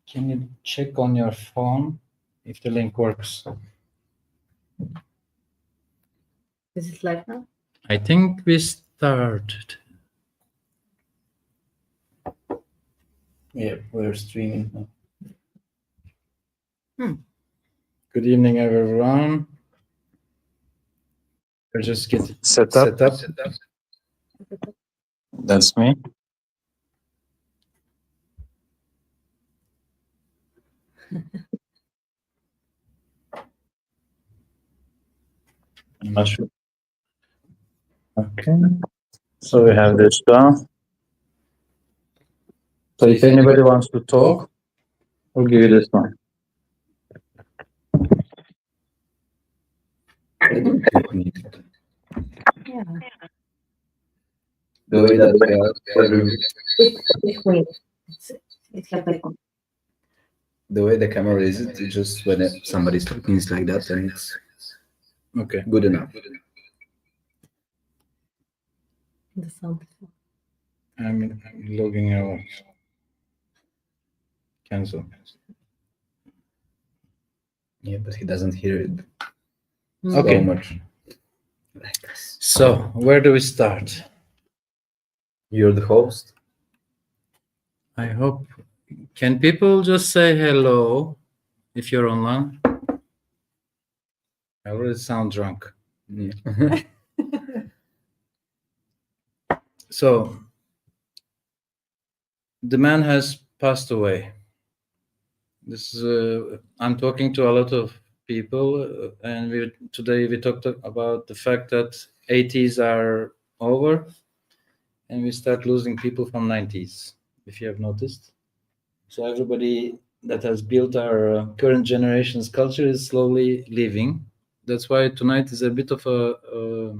Can you check on your phone if the link works? Is it live now? I think we started. Yeah, we're streaming now. Good evening, everyone. We're just getting set up. That's me. I'm not sure. Okay. So we have this down. So if anybody wants to talk, we'll give you this one. Yeah. The way that we are, It's like the way the camera is, it's just when somebody's talking, it's like that, and it's Okay. good enough. the sound. I'm logging out. Cancel. Yeah, but he doesn't hear it Okay. so much. So where do we start? You're the host. I hope. Can people just say hello if you're online? I already sound drunk. Yeah. So the man has passed away. This is I'm talking to a lot of people, and today we talked about the fact that 80s are over, and we start losing people from 90s. If you have noticed, so everybody that has built our current generation's culture is slowly leaving. That's why tonight is a bit of a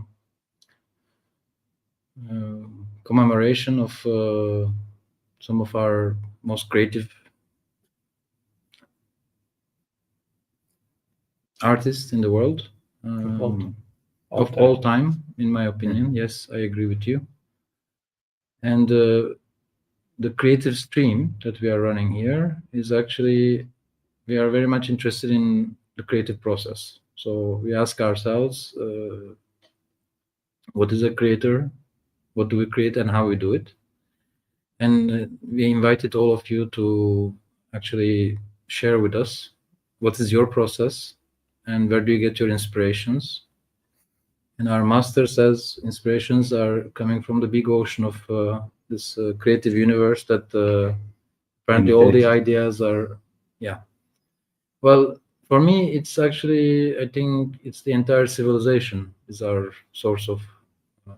commemoration of some of our most creative artists in the world, of all time, in my opinion. Yes, I agree with you. And the creative stream that we are running here is actually, we are very much interested in the creative process. So we ask ourselves, what is a creator? What do we create and how we do it? And we invited all of you to actually share with us what is your process and where do you get your inspirations. And our master says inspirations are coming from the big ocean of this creative universe that apparently all the ideas are, yeah. Well, for me, it's actually, I think it's the entire civilization is our source of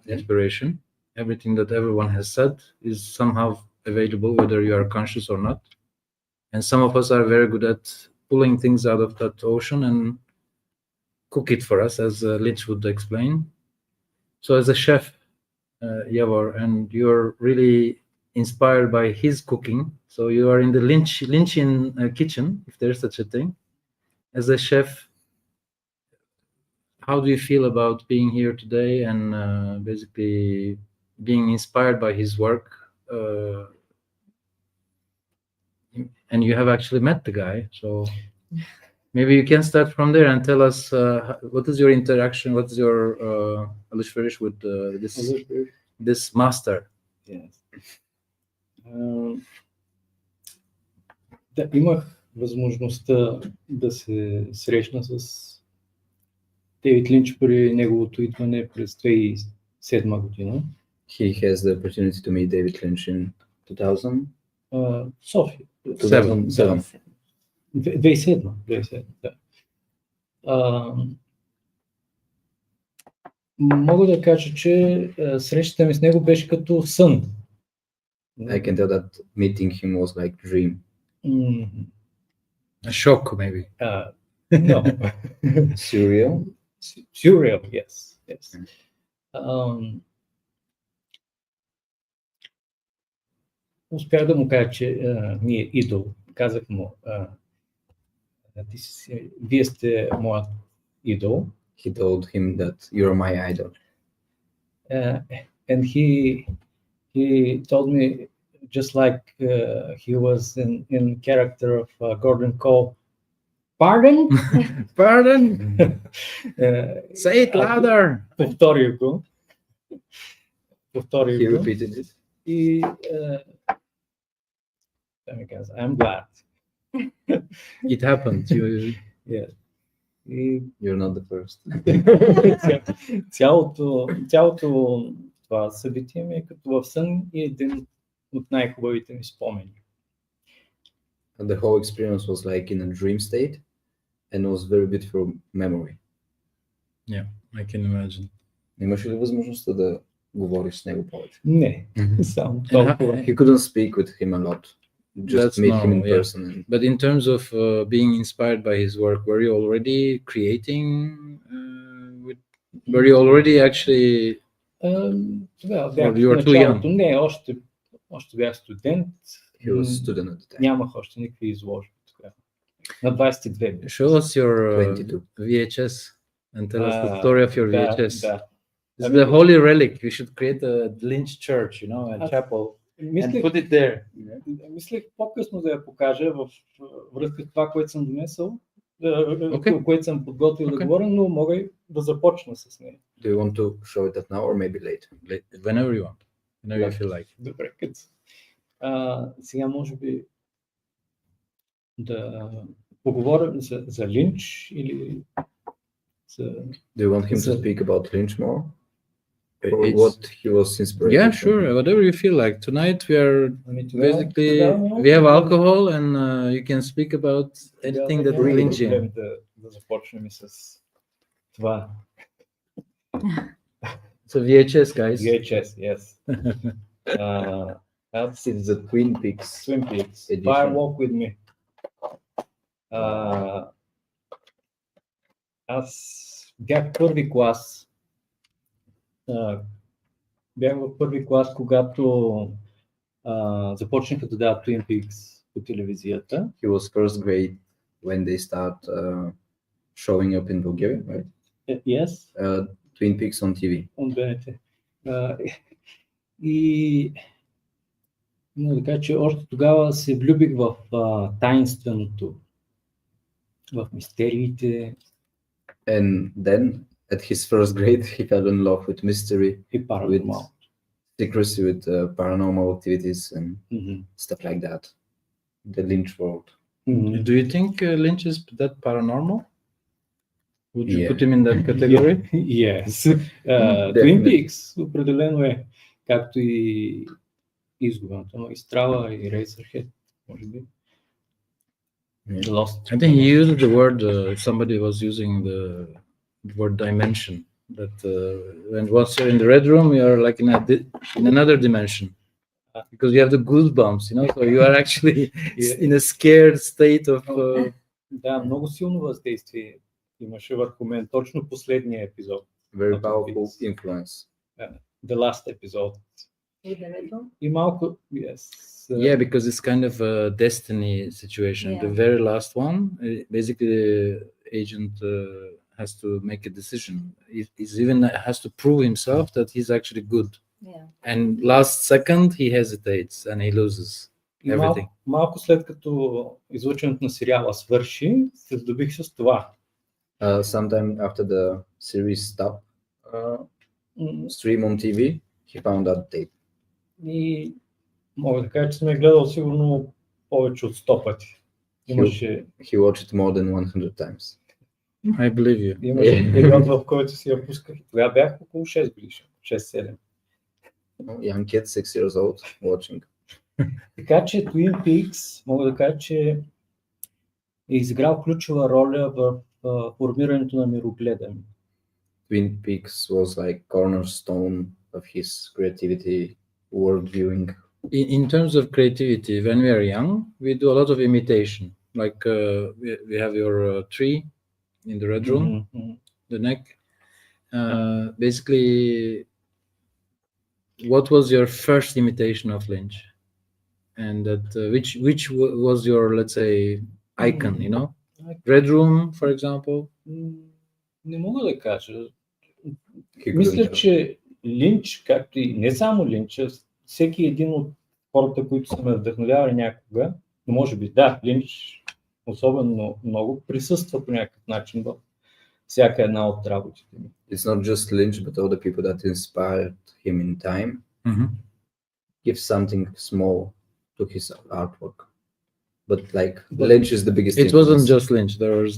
inspiration. Everything that everyone has said is somehow available, whether you are conscious or not. And some of us are very good at pulling things out of that ocean and cook it for us, as Lynch would explain. So as a chef, Yavor, and you're really inspired by his cooking. So you are in the Lynchian kitchen, if there's such a thing. As a chef, how do you feel about being here today and basically being inspired by his work? And you have actually met the guy, so maybe you can start from there and tell us what is your interaction, what is your alışveriş with this master? Yes. Да, имах възможността да се срещна с Дейвид Линч при неговото идване през 2007 година. He has the opportunity to meet David Lynch in 2000. София. 2007. 2007, да. Мога да кажа, че срещата ми с него беше като сън. I can tell that meeting him was like dream. A shock, maybe. No. Surreal. Surreal, yes. Успях да му кажа, че ми е идол. Казах му, вие сте моят идол. He told him that you're my idol. And he told me just like he was in character of Gordon Cole. Pardon? Pardon? Say it Ако louder. Повторих го. He repeated it. И той ми каза, I'm glad. It happened. You, Yeah. И You're not the first. цялото това събитие ми е като в сън и един от най-хубавите ми спомени. The whole experience was like in a dream state and was very beautiful memory. I can imagine. Имаш ли възможността да говориш с него повече? Не, само And толкова. You couldn't speak with him a lot. Just That's meet him in normal, yeah. person. And But in terms of being inspired by his work, were you already creating? Were you already actually? Тогава бях You в were too началото. Не, още бях студент. he was student at the time. Нямах още никакви изложби тогава. На 22 бях. Show us your 22. VHS and tell us the story of your VHS. Да. It's the holy relic. We should create a Lynch church, a chapel, and Мислех, put it there. мислех по-късно да я покажа в връзка с това, което съм донесъл, Okay. което съм подготвил да Okay. говоря, но мога и да започна с нея. Do you want to show it now or maybe later? Whenever you want, whenever you Yeah. feel like. Добре, сега може би да поговорим за Линч или за... Do you want him to So- speak about Lynch more? Or It's- what he was inspired Yeah, from? sure. Whatever you feel like. Tonight we are Тогава basically няма we have проблем. alcohol and you can speak about anything that Няма brings you. проблем да започнем и с това. So VHS, guys. VHS, yes. That's It's the Twin Peaks. Twin Peaks. Edition. Fire Walk with Me. Аз бях първи клас. Бях в първи клас, когато започнаха да дават Twin Peaks по телевизията. He was first grade when they start showing up in Bulgaria, right? Yes, Twin Peaks on TV. от БНТ. И мога да кажа, че още тогава се влюбих в таинственото, в мистериите And then at his first grade, he fell in love with mystery, и паранормал. secrecy, with paranormal activities and Mhm. stuff like that. The Lynch world. Mhm. Do you think Lynch is that paranormal? Would you Yeah. put him in that category? Yes. Twin Definitely. Peaks определено е, както и изгубената магистрала и Razorhead, може би. Yeah. Lost. I think he used the word. Somebody was using the word dimension. That when once you're in the red room, you are like in another dimension because you have the goosebumps, So you are actually in a scared state of. Да, много силно въздействие имаше върху мен точно последния епизод. Very Twin powerful Peaks. influence. The last episode. With the red room? И малко, yes. Yeah, because it's kind of a destiny situation. The Yeah. very last one, basically, the agent has to make a decision. He's even has to prove himself that he's actually good. Yeah. And last second, he hesitates and he loses И everything. малко след като излъчването на сериала свърши, се здобих с това. Sometime after the series stopped stream on TV, he found that tape. И мога да кажа, че съм я гледал сигурно повече от 100 пъти. Имаше He watched it more than 100 times. I believe you. имаше период, в който си я пусках. Тогава бях около 6 годишен, 6-7. Young kid, 6 years old, watching. Така че Twin Peaks, мога да кажа, че е изиграл ключова роля в формирането на мирогледа ми. Twin Peaks was like cornerstone of his creativity, world viewing. In terms of creativity, when we are young, we do a lot of imitation. Like we have your tree in the red room, Mhm. the neck. Basically, what was your first imitation of Lynch? And that which was your, let's say, icon? Red Room, for example. Не мога да кажа. He couldn't Мисля, tell. че Линч, както и не само Линч, всеки един от хората, които са ме вдъхновявали някога, но може би да, Линч особено много присъства по някакъв начин в всяка една от работите ми. It's not just Lynch, but all the people that inspired him in time give something small to his artwork. But like Lynch is the biggest It wasn't influence. just Lynch.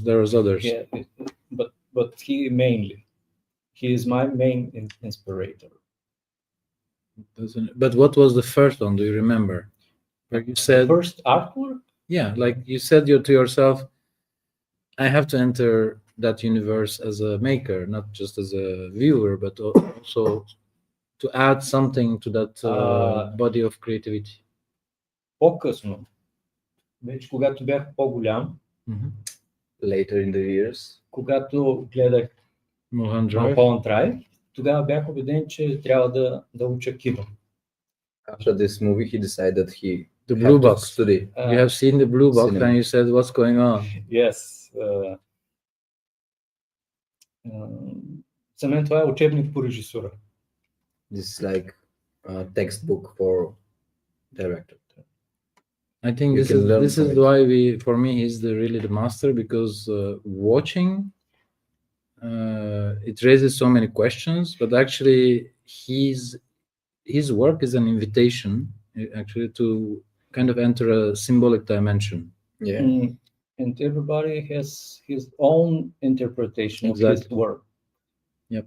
There was others. Yeah, but he is my main inspirator. But what was the first one? Do you remember? Where you said, First artwork? yeah, like you said to yourself, I have to enter that universe as a maker, not just as a viewer, but also to add something to that body of creativity. По-късно, вече когато бях по-голям, Later in the years. когато гледах Mulholland Mulholland Drive, тогава бях убеден, че трябва да уча кино. After this movie, he decided he The had blue to box. study. You have seen the blue box Cinema. and you said, what's going on? Yes. За мен това е учебник по режисура. This is like a textbook for director. I think You can learn this from is it. why for me, he's really the master, because watching, it raises so many questions, but actually his work is an invitation actually to kind of enter a symbolic dimension. Yeah. And everybody has his own interpretation of his Exactly. work. Yep.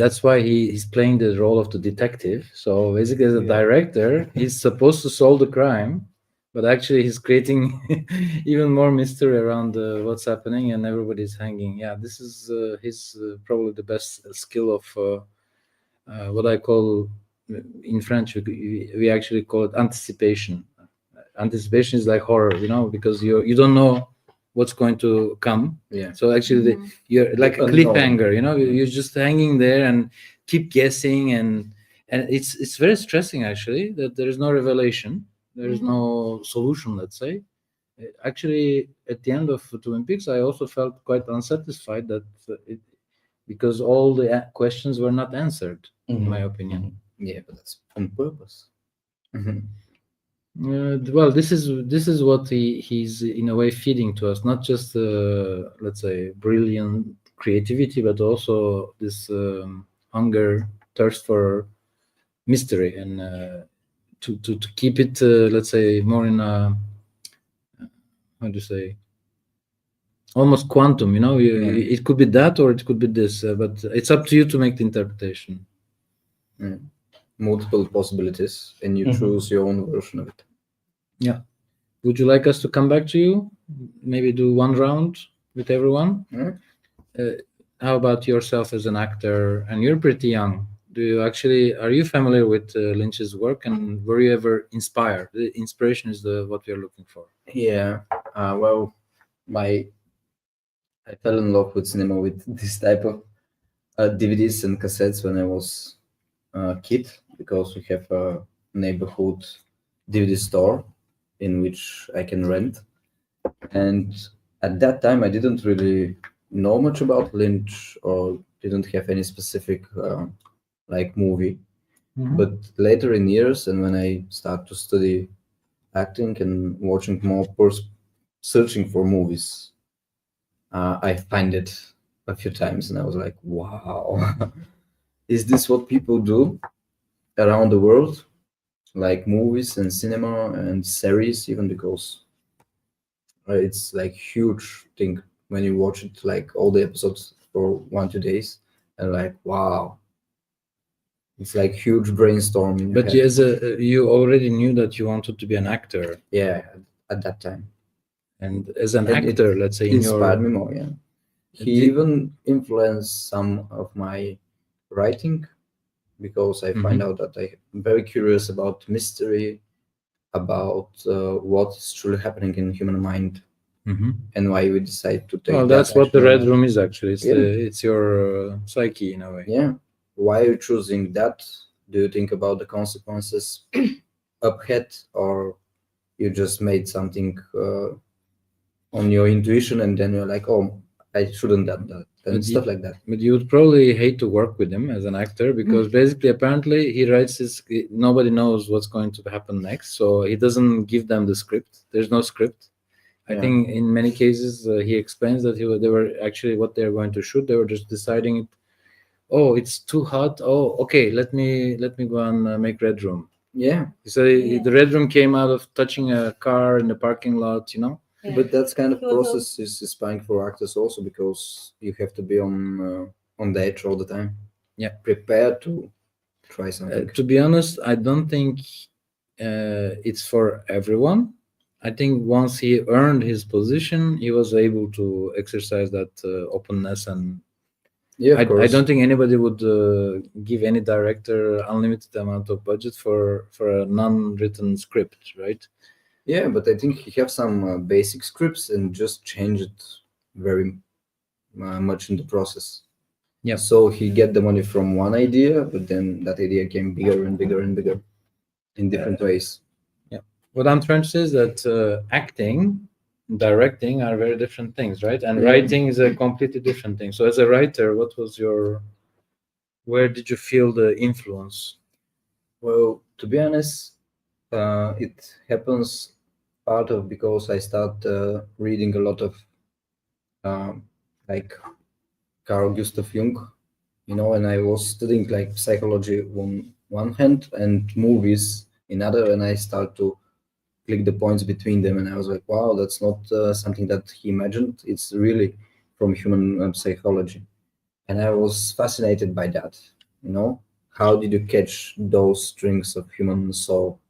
That's why he's playing the role of the detective. So basically, as a director, he's supposed to solve the crime, but actually he's creating even more mystery around what's happening, and everybody's hanging. Yeah, this is his probably the best skill of what I call in French. We actually call it anticipation. Anticipation is like horror, because you don't know what's going to come. Yeah. So actually, you're like a cliffhanger. You're just hanging there and keep guessing, and it's very stressing actually that there is no revelation, there is no solution. Let's say, actually, at the end of Twin Peaks, I also felt quite unsatisfied that because all the questions were not answered, in my opinion. Yeah, but that's on purpose. Well, this is what he's in a way feeding to us, not just let's say brilliant creativity, but also this hunger, thirst for mystery, and to keep it let's say more in a, how do you say, almost quantum. It could be that or it could be this, but it's up to you to make the interpretation. Multiple possibilities, and you choose your own version of it. Yeah. Would you like us to come back to you? Maybe do one round with everyone? How about yourself as an actor? And you're pretty young. Are you familiar with Lynch's work, and were you ever inspired? The inspiration is what we are looking for. Yeah. Well, I fell in love with cinema with this type of DVDs and cassettes when I was a kid, because we have a neighborhood DVD store in which I can rent. And at that time, I didn't really know much about Lynch or didn't have any specific like movie. But later in years, and when I start to study acting and watching more, searching for movies, I find it a few times, and I was like, wow, is this what people do around the world? Like movies and cinema and series, even, because it's like huge thing when you watch it, like all the episodes for 1-2 days, and like, wow, it's like huge brainstorming. But you already knew that you wanted to be an actor. Yeah, at that time. And as an actor, let's say, inspired me more. Yeah, he even influenced some of my writing, because I find out that I'm very curious about mystery, about what is truly happening in human mind, and why we decide to take. Well, that's what the Red Room is actually. It's your psyche in a way. Yeah. Why are you choosing that? Do you think about the consequences up ahead, or you just made something on your intuition, and then you're like, oh, I shouldn't have done that, and But stuff like that. But you would probably hate to work with him as an actor because basically, apparently, he writes nobody knows what's going to happen next, so he doesn't give them the script. There's no script. I Yeah. think in many cases he explains that they were actually what they're going to shoot. They were just deciding it. Oh, it's too hot. Oh, okay. Let me go and make Red Room. Yeah, So the Red Room came out of touching a car in the parking lot. Yeah. but that's kind of He was process is inspiring for actors also because you have to be on the edge all the time. Yeah. Prepared to try something. To be honest, I don't think it's for everyone. I think once he earned his position, he was able to exercise that openness, and Yeah, of I course. don't think anybody would give any director unlimited amount of budget for a non-written script, right? Yeah, but I think he have some basic scripts and just change it very much in the process. Yeah. So he get the money from one idea, but then that idea came bigger and bigger and bigger in different ways. What I'm trying to say is that acting, directing are very different things, right? And Yeah. writing is a completely different thing. So as a writer, where did you feel the influence? Well, to be honest, it happens part of because I start reading a lot of like Carl Gustav Jung, and I was studying like psychology on one hand and movies in other, and I start to click the points between them, and I was like, wow, that's not something that he imagined. It's really from human psychology, and I was fascinated by that. How did you catch those strings of human soul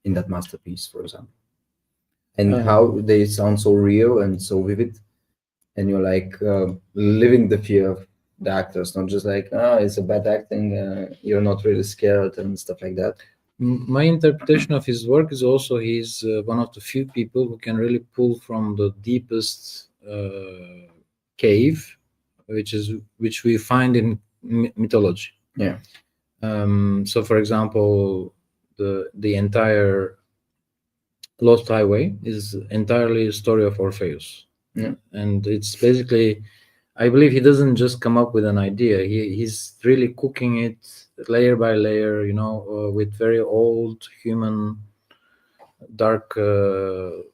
in that masterpiece, for example, and how they sound so real and so vivid, and you're like living the fear of the actors, not just like, it's a bad acting, you're not really scared and stuff like that. My interpretation of his work is also he's one of the few people who can really pull from the deepest cave, which we find in mythology. Yeah. So, for example, the entire Lost Highway is entirely a story of Orpheus. Yeah. And it's basically, I believe he doesn't just come up with an idea. He's really cooking it layer by layer, with very old human dark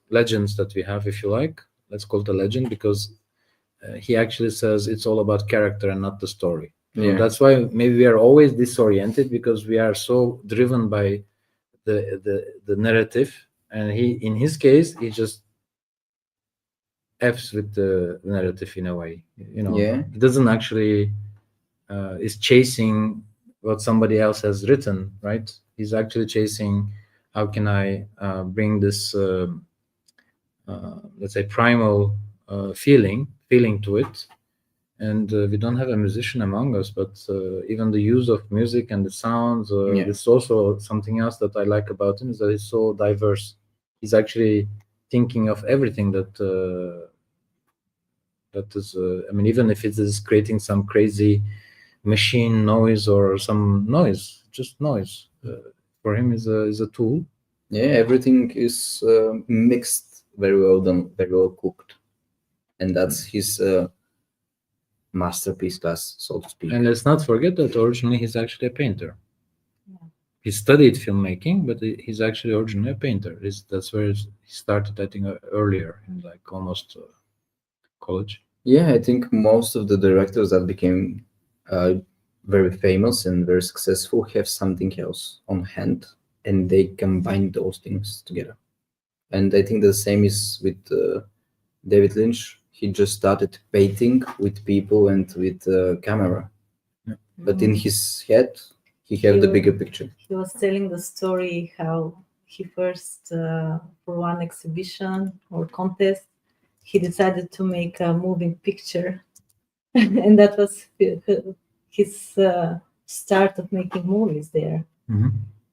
legends that we have, if you like. Let's call it a legend because he actually says it's all about character and not the story. So Yeah. that's why maybe we are always disoriented because we are so driven by the narrative. And in his case, he just f's with the narrative in a way. Yeah. He doesn't actually is chasing what somebody else has written, right? He's actually chasing how can I bring this let's say primal feeling to it. And we don't have a musician among us, but even the use of music and the sounds, Yeah. this is also something else that I like about him, is that he's so diverse. He's actually thinking of everything that is, I mean, even if it is creating some crazy machine noise or some noise, just noise, for him is a tool. Yeah, everything is mixed very well done, very well cooked, and that's his masterpiece class, so to speak. And let's not forget that originally he's actually a painter. Yeah. He studied filmmaking, but he's actually originally a painter. That's where he started, I think, earlier in like almost college. Yeah, I think most of the directors that became very famous and very successful have something else on hand, and they combine those things together. And I think the same is with David Lynch. He just started painting with people and with camera, but in his head, he had the bigger picture. He was telling the story how he first, for one exhibition or contest, he decided to make a moving picture, and that was his start of making movies there. Mhm.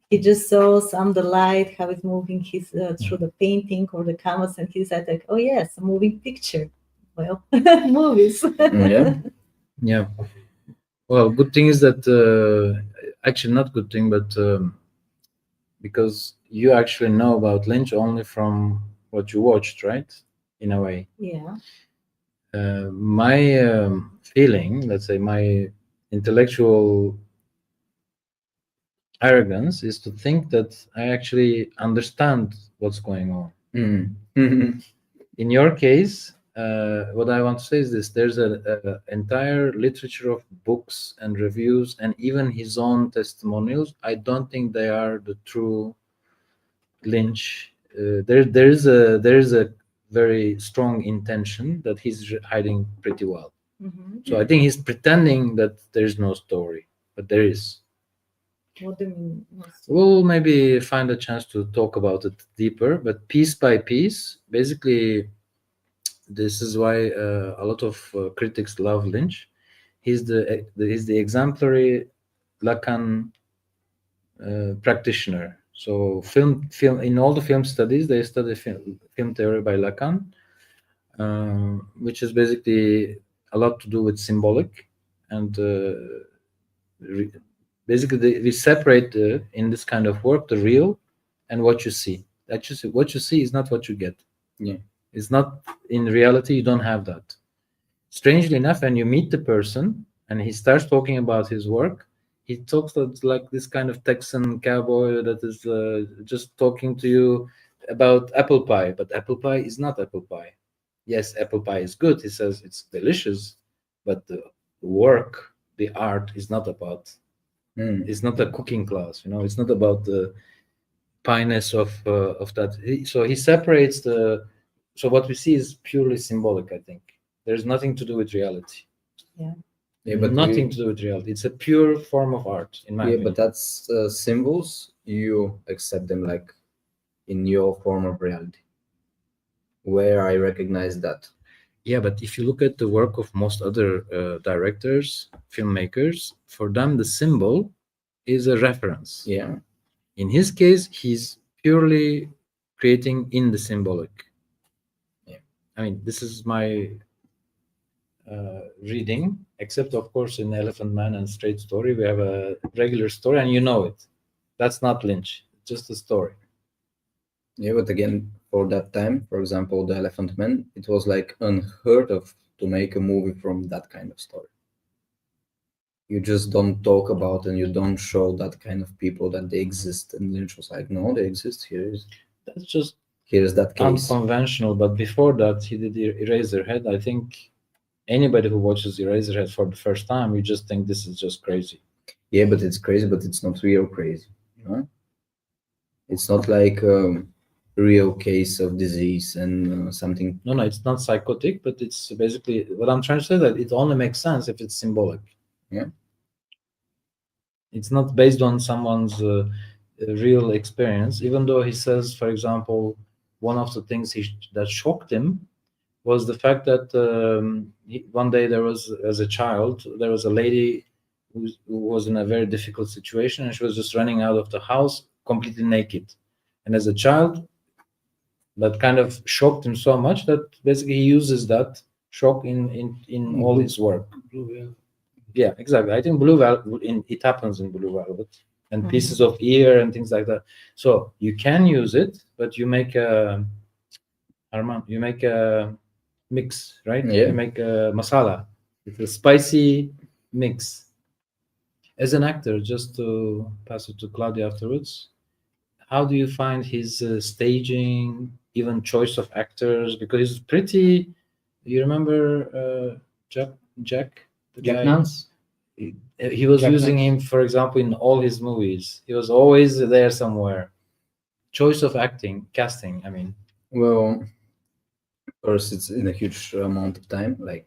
He just saw some the light, how it's moving his through the painting or the canvas, and he said like, "Oh yes, a moving picture." Well, movies. Yeah. Yeah. Well, good thing is that actually not good thing, but because you actually know about Lynch only from what you watched, right? In a way. Yeah. My feeling, let's say, my intellectual arrogance is to think that I actually understand what's going on. Mm. In your case, what I want to say is this: there's a entire literature of books and reviews, and even his own testimonials. I don't think they are the true Lynch. There is a very strong intention that he's hiding pretty well. So I think he's pretending that there is no story, but there is. What do you mean? We'll maybe find a chance to talk about it deeper, but piece by piece, basically, this is why a lot of critics love Lynch. He's the exemplary Lacan practitioner. So film in all the film studies, they study film theory by Lacan, which is basically a lot to do with symbolic, and basically we separate in this kind of work the real and what you see. What you see is not what you get. Yeah. It's not in reality. You don't have that. Strangely enough, when you meet the person and he starts talking about his work, he talks like this kind of Texan cowboy that is just talking to you about apple pie, but apple pie is not apple pie. Yes, apple pie is good. He says it's delicious, but the work, the art is not about. It's not a cooking class, It's not about the piness of that. So he separates the. So what we see is purely symbolic. I think there's nothing to do with reality. Yeah, but nothing to do with reality. It's a pure form of art, in my opinion. but that's symbols. You accept them like in your form of reality, where I recognize that. Yeah, but if you look at the work of most other directors, filmmakers, for them the symbol is a reference. Yeah. In his case, he's purely creating in the symbolic. Yeah. I mean, this is my reading, except of course in Elephant Man and Straight Story, we have a regular story and you know it. That's not Lynch, it's just a story. Yeah, but again, for that time, for example, The Elephant Man, it was like unheard of to make a movie from that kind of story. You just don't talk about and you don't show that kind of people that they exist. And Lynch was like, no, they exist. That's just Here's that case. unconventional. But before that, he did Eraserhead. I think anybody who watches Eraserhead for the first time, you just think this is just crazy. Yeah, but it's crazy, but it's not real crazy. It's not like a real case of disease and something. No, it's not psychotic, but it's basically what I'm trying to say, that it only makes sense if it's symbolic. Yeah. It's not based on someone's real experience, even though he says, for example, one of the things that shocked him was the fact that one day there was, as a child, there was a lady who was in a very difficult situation, and she was just running out of the house completely naked. And as a child, that kind of shocked him so much that basically he uses that shock in all his work. Yeah, exactly. I think Blue Velvet, it happens in Blue Velvet, and pieces of ear and things like that. So you can use it, but you make a mix, right? Yeah. You make a masala. It's a spicy mix. As an actor, just to pass it to Claudia afterwards, how do you find his staging, even choice of actors? Because he's pretty. You remember Jack? The Jack guy? Nance? He was Jack using Nance. him, for example, in all his movies. He was always there somewhere. Choice of casting. I mean, Well, of course, it's in a huge amount of time, like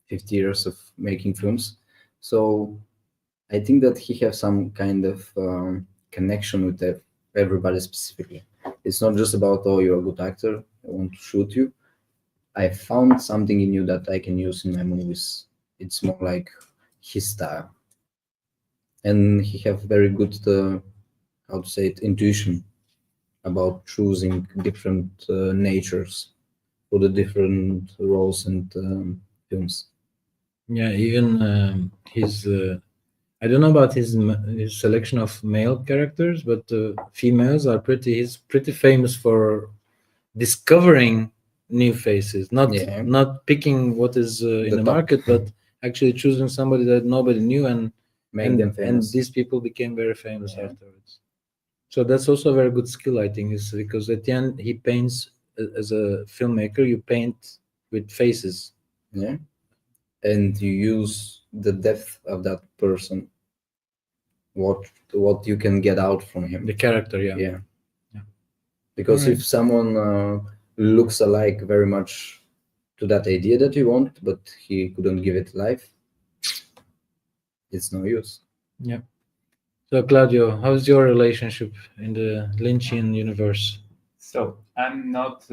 50 years of making films. So I think that he has some kind of connection with everybody specifically. It's not just about, oh, you're a good actor, I want to shoot you. I found something in you that I can use in my movies. It's more like his style. And he have very good, how to say it, intuition about choosing different natures for the different roles and films. yeah, even his. I don't know about his selection of male characters, but females are pretty. He's pretty famous for discovering new faces, not Yeah. not picking what is in The the top. market, but actually choosing somebody that nobody knew, and Make them famous. and these people became very famous Yeah. afterwards. So that's also a very good skill, I think, is because at the end he paints as a filmmaker. You paint with faces. Yeah. And you use the depth of that person, what you can get out from him. The character, yeah. Yeah. Yeah. Because Alright. if someone looks alike very much to that idea that you want, but he couldn't give it life, it's no use. Yeah. So Claudio, how's your relationship in the Lynchian universe? So I'm not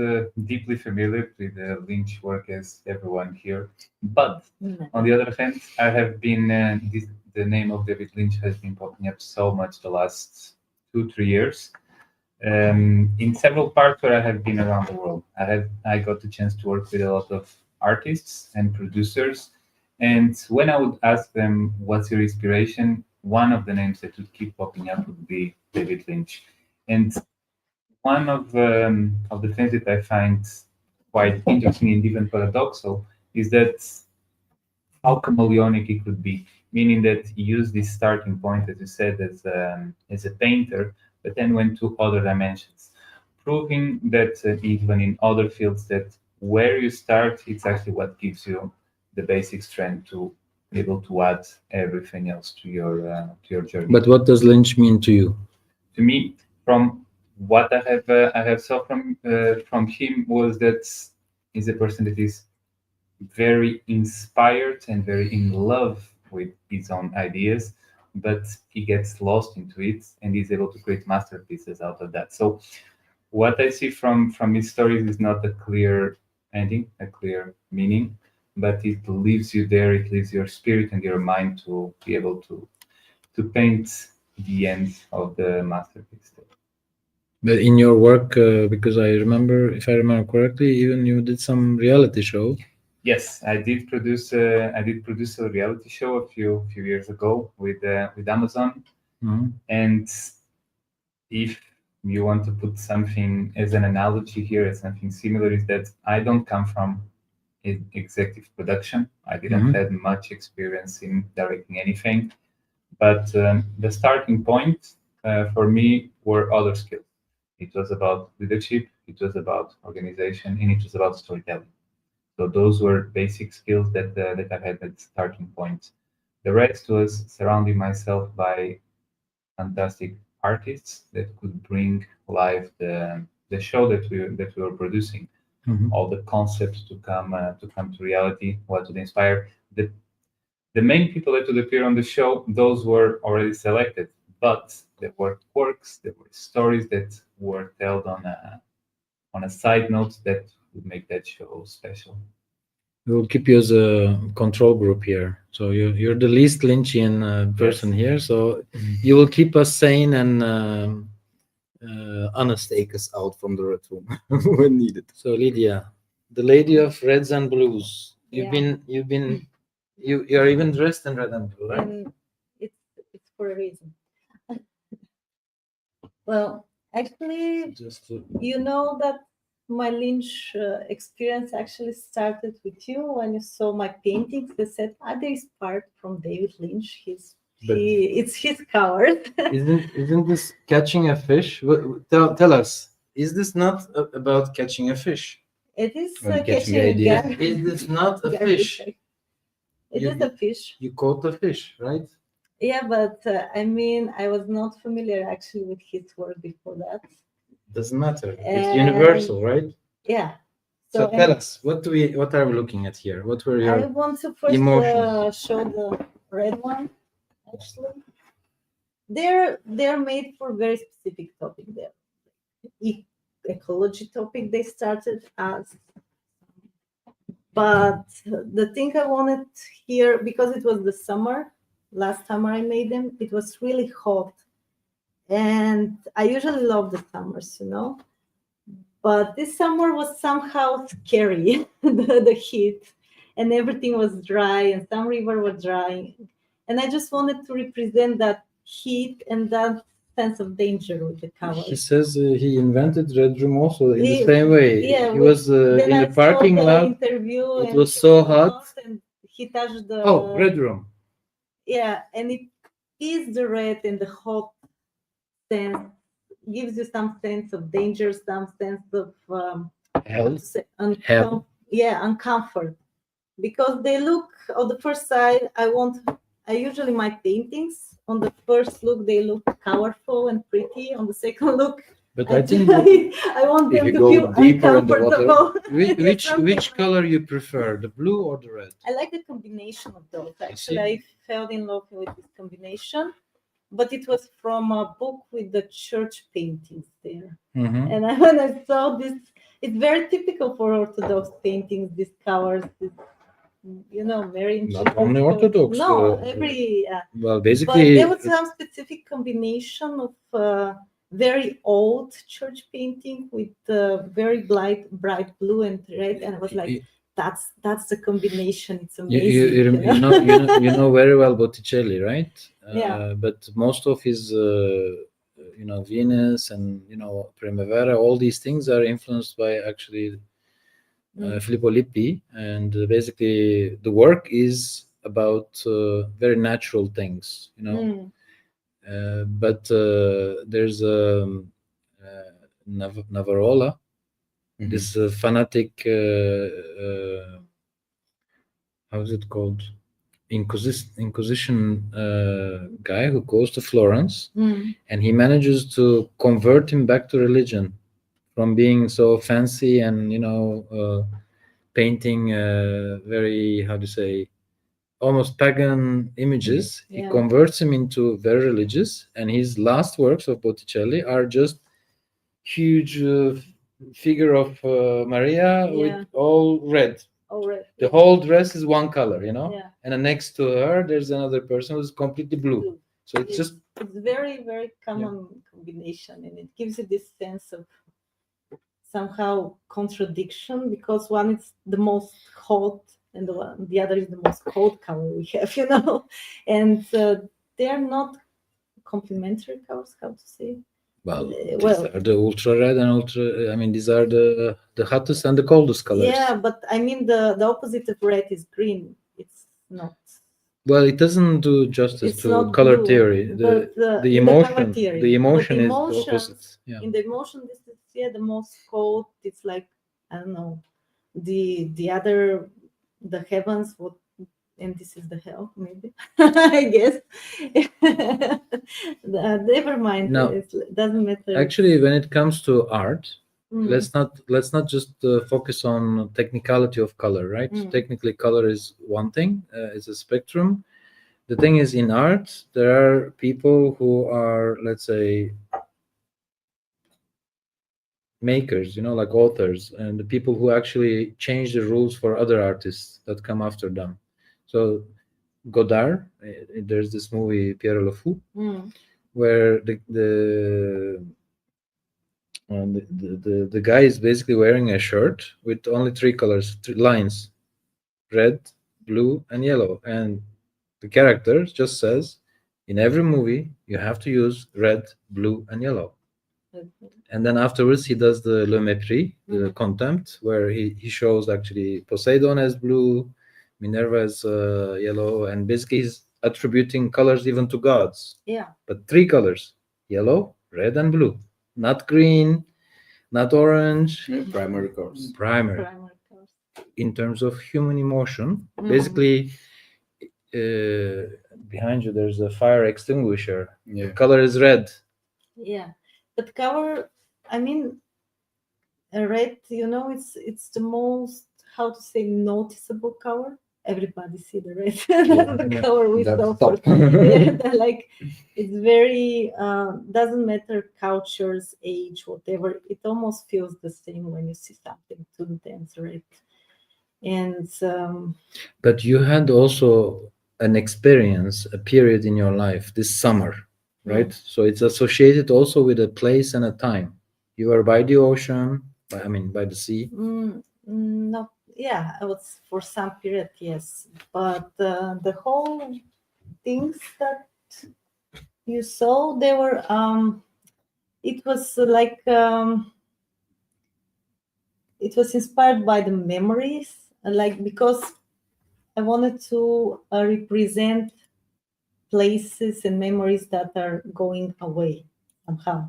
deeply familiar with the Lynch work as everyone here, but on the other hand, I have been the name of David Lynch has been popping up so much the last 2-3 years. In several parts where I have been around the world, I got the chance to work with a lot of artists and producers, and when I would ask them what's your inspiration, one of the names that would keep popping up would be David Lynch. And one of the things that I find quite interesting and even paradoxal is that how chameleonic it could be, meaning that he used this starting point, as you said, as a painter, but then went to other dimensions, proving that even in other fields, that where you start, it's actually what gives you the basic strength to be able to add everything else to your journey. But what does Lynch mean to you? To me, from what I have saw from him was that he's a person that is very inspired and very in love with his own ideas, but he gets lost into it and is able to create masterpieces out of that. So what I see from his stories is not a clear ending, a clear meaning, but it leaves you there, it leaves your spirit and your mind to be able to paint the end of the masterpiece. But in your work, because I remember, if I remember correctly, even you did some reality show. Yes, I did produce a reality show a few years ago with Amazon. Mhm. And if you want to put something as an analogy here, as something similar, is that I don't come from executive production. I didn't Mhm. have much experience in directing anything, but the starting point for me were other skills. It was about leadership, it was about organization, and it was about storytelling. So those were basic skills that I had at starting point. The rest was surrounding myself by fantastic artists that could bring live the show that we were producing. Mhm. All the concepts to come to reality, what would inspire the main people that would appear on the show. Those were already selected, but there were quirks, there were stories that were told on a side note that would make that show special. We will keep you as a control group here. So you're the least Lynchian person here. So you will keep us sane and honest. Take us out from the red room when needed. So Lydia, the lady of reds and blues. Yeah. You are even dressed in red and blue, right? And it's for a reason. Well, actually, Just to, you know that my Lynch experience actually started with you when you saw my paintings. They said, there is part from David Lynch. But- It's his cover. isn't this catching a fish? Tell us. Is this not about catching a fish? It is When catching catching the a idea. Is this not a garbage. fish? It You- is a fish. You caught a fish, right? Yeah, but I mean, I was not familiar actually with his work before that. Doesn't matter. It's And- universal, right? Yeah. So and tell us, what are we looking at here? What were I your want to first emotions? show the red one. Actually, they're made for very specific topic. There, ecology topic they started as. But the thing I wanted here, because it was the summer, last summer I made them, it was really hot. And I usually love the summers, you know. But this summer was somehow scary, the heat, and everything was dry, and some river was dry. And I just wanted to represent that heat and that sense of danger with the He colors. says he invented Red Room also in the He- same way. yeah, He was Then in I the parking saw the lot. interview, It and was he so hot. and he touched the Oh, Red Room. yeah, and it is the red and the hot sense, gives you some sense of danger, some sense of Health. uncom- Hell. yeah, uncomfort, because they look on the first side. I usually my paintings on the first look they look colorful and pretty. On the second look, But I think that I want If them you to go feel deeper in the water- uncomfortable. which Something which like- color you prefer, the blue or the red? I like the combination of those. see. Actually, I fell in love with this combination, but it was from a book with the church paintings there. Mhm. And when I saw this, it's very typical for Orthodox paintings. These colors, this, very Not only Orthodox, No, every. Well, But basically, there was some specific combination of very old church painting with very bright blue and red, and I was like, that's the combination. It's amazing. you know very well Botticelli, right? Yeah. But most of his, Venus and Primavera, all these things are influenced by actually Filippo Lippi, and basically the work is about very natural things, Mm. But there's Navarola, Mhm. this fanatic, how is it called? Inquisition guy who goes to Florence, Mm. and he manages to convert him back to religion from being so fancy and painting very, how to say, almost pagan images. Yeah. He converts him into very religious, and his last works of Botticelli are just huge figure of Maria Yeah. with all red. Oh, red. The whole dress is one color, Yeah. and then next to her there's another person who's completely blue. Blue. So it's just It's very, very common combination, and it gives you this sense of somehow contradiction, because one is the most hot and the other is the most cold color we have, and they're not complementary colors. How to say? well, these well- are the ultra red and ultra. I mean, these are the hottest and the coldest colors. Yeah, but I mean the opposite of red is green. It's not. Well, it doesn't do justice It's to not color blue, theory. but The in the color emotion, theory. the emotion But is the emotions- opposite. Yeah. In the emotion, this is the most cold. It's like, I don't know, the other, the heavens, and this is the hell, maybe. I guess. Never mind. No. It doesn't matter. Actually, when it comes to art, Mm. let's not just focus on technicality of color, right? Mm. Technically, color is one thing. It's a spectrum. The thing is, in art, there are people who are, let's say, makers, like authors, and the people who actually change the rules for other artists that come after them. So Godard, there's this movie Pierre Le Fou, Mm. where the guy is basically wearing a shirt with only three colors, three lines: red, blue, and yellow. And the character just says, in every movie, you have to use red, blue, and yellow. And then afterwards, he does the Le Mépris, the contempt, where he shows actually Poseidon as blue, Minerva as yellow, and basically he's attributing colors even to gods. Yeah. But three colors: yellow, red, and blue. Not green, not orange. Primary colors. Primary. Primary colors. In terms of human emotion, Mhm. basically, behind you there's a fire extinguisher. Yeah. The color is red. Yeah, but color, I mean, red, it's the most, how to say, noticeable color. Everybody see the red. That's the Yeah. color we That's saw. top. Like, it's very, doesn't matter cultures, age, whatever. It almost feels the same when you see something too intense red. And But you had also an experience, a period in your life this summer, right? So it's associated also with a place and a time. You are by the ocean, by the sea. not, yeah, I was for some period, yes, but the whole things that you saw, they were it was like it was inspired by the memories, like because I wanted to represent places and memories that are going away somehow.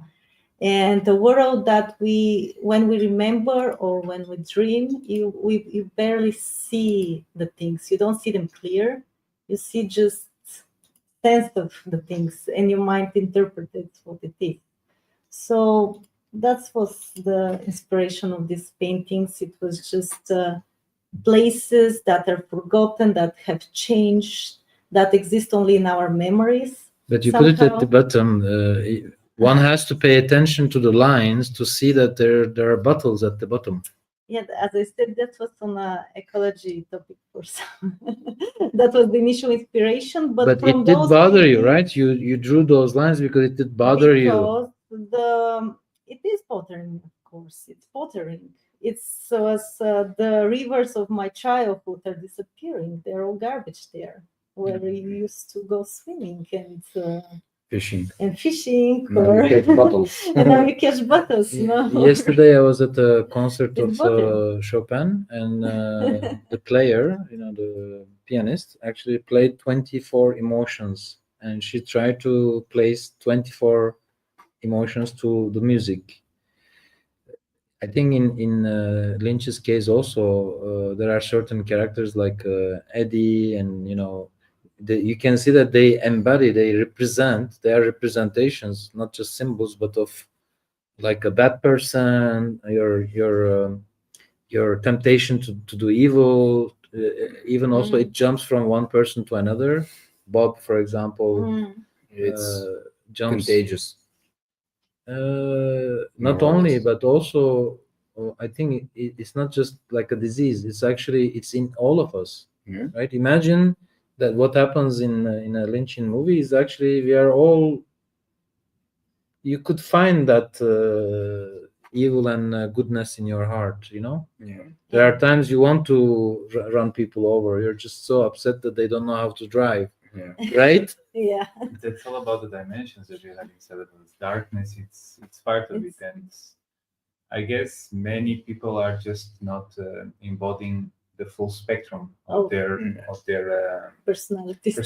And the world that when we remember or when we dream, you barely see the things. You don't see them clear. You see just sense of the things, and your mind interprets what it is. So that was the inspiration of these paintings. It was just places that are forgotten, that have changed, that exist only in our memories. But you put it at somehow. the bottom. One has to pay attention to the lines to see that there are bottles at the bottom. Yeah, as I said, that was on a ecology topic for some. That was the initial inspiration, but from it did those bother you, paintings- right? You drew those lines because it did bother you. Because it is bothering, of course. It's bothering. It's as the rivers of my childhood are disappearing. They're all garbage there, where we used to go swimming and Fishing. fishing. Now you catch bottles. And now you catch bottles. No. Yesterday I was at a concert of It's bothering. Chopin, and the player, the pianist, actually played 24 emotions, and she tried to place 24 emotions to the music. I think in Lynch's case also there are certain characters like Eddie, and you can see that they embody, they are representations, not just symbols, but of like a bad person, your temptation to do evil. Even also it jumps from one person to another. Bob, for example, It's jumps. contagious. Not More or only, less. but also I think it's not just like a disease. It's in all of us, Yeah. right? Imagine that what happens in a Lynchian movie is actually we are all. You could find that evil and goodness in your heart. Yeah. There are times you want to run people over. You're just so upset that they don't know how to drive, Yeah. right? Yeah. That's all about the dimensions that you have instead of darkness. It's part of it, and I guess many people are just not embodying the full spectrum of their Personalities.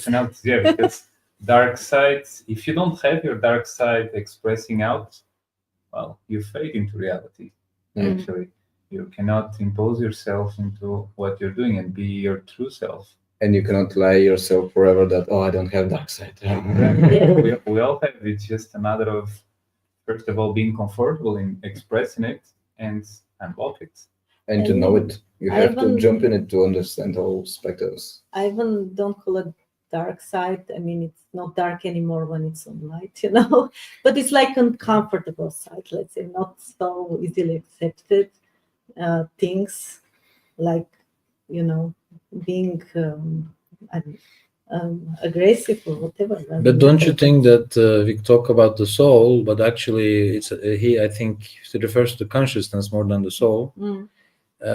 Yeah, because dark side, if you don't have your dark side expressing out, well, you fade into reality. Actually, you cannot impose yourself into what you're doing and be your true self. And you cannot lie yourself forever that, I don't have dark side. We all have. It's just a matter of, first of all, being comfortable in expressing it and unlock it. And to know it, you I have to even- jump in it to understand all specters. I even don't call it dark side. I mean, it's not dark anymore when it's on light, but it's like uncomfortable side, let's say, not so easily accepted things like, being aggressive or whatever. But don't you think that we talk about the soul, but actually it's I think it refers to consciousness more than the soul.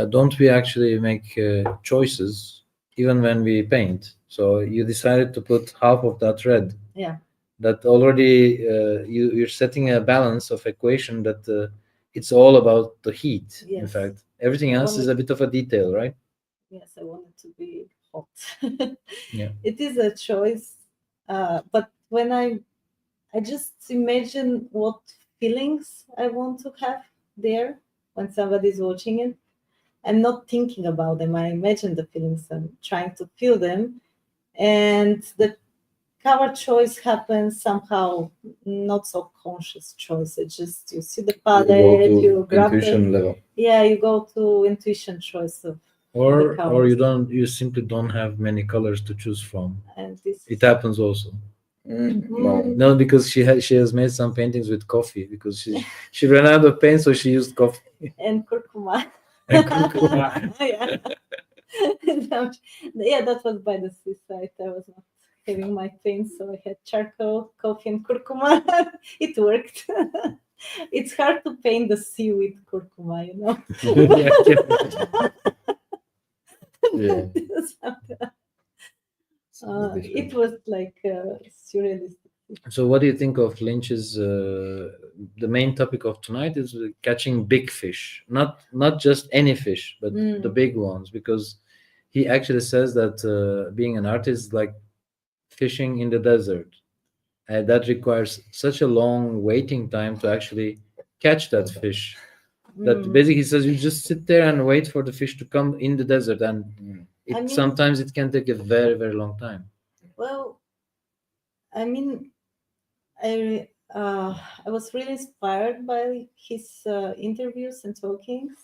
Don't we actually make choices even when we paint? So you decided to put half of that red. Yeah. That already you're setting a balance of equation that it's all about the heat. In Yes. fact, everything else is a bit of a detail, right? Yes, I want it to be hot. Yeah. It is a choice, but when I just imagine what feelings I want to have there when somebody's watching it. I'm not thinking about them. I imagine the feelings. I'm trying to feel them, and the cover choice happens somehow not so conscious choice. It's just you see the palette, you grab intuition level. Yeah, you go to intuition choice of Or colors. you simply don't have many colors to choose from. And this It happens also. No. No, because she has made some paintings with coffee because she ran out of paint, so she used coffee. and curcuma. And curcuma. Yeah. Yeah, that was by the seaside. I was not having my paint, so I had charcoal, coffee, and curcuma. It worked. It's hard to paint the sea with curcuma, Yeah. It was like surrealistic So what do you think of Lynch's the main topic of tonight is catching big fish, not just any fish, but the big ones, because he actually says that being an artist is like fishing in the desert. That requires such a long waiting time to actually catch that fish. That basically he says you just sit there and wait for the fish to come in the desert, and sometimes it can take a very, very long time. Well, I mean, I was really inspired by his interviews and talkings,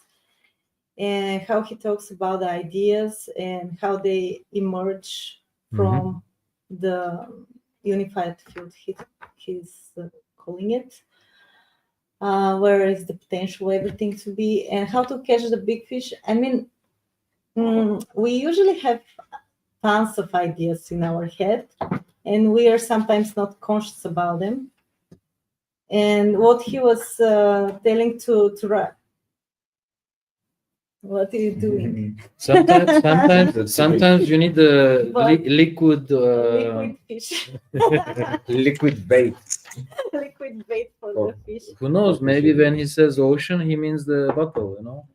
and how he talks about the ideas and how they emerge from the unified field. He's calling it. Where is the potential everything to be, and how to catch the big fish. I mean, we usually have tons of ideas in our head, and we are sometimes not conscious about them. And what he was telling to what are you doing? Sometimes you need the liquid Liquid fish. Liquid bait. Liquid bait for the fish. Who knows? Maybe when he says ocean, he means the bottle. You know.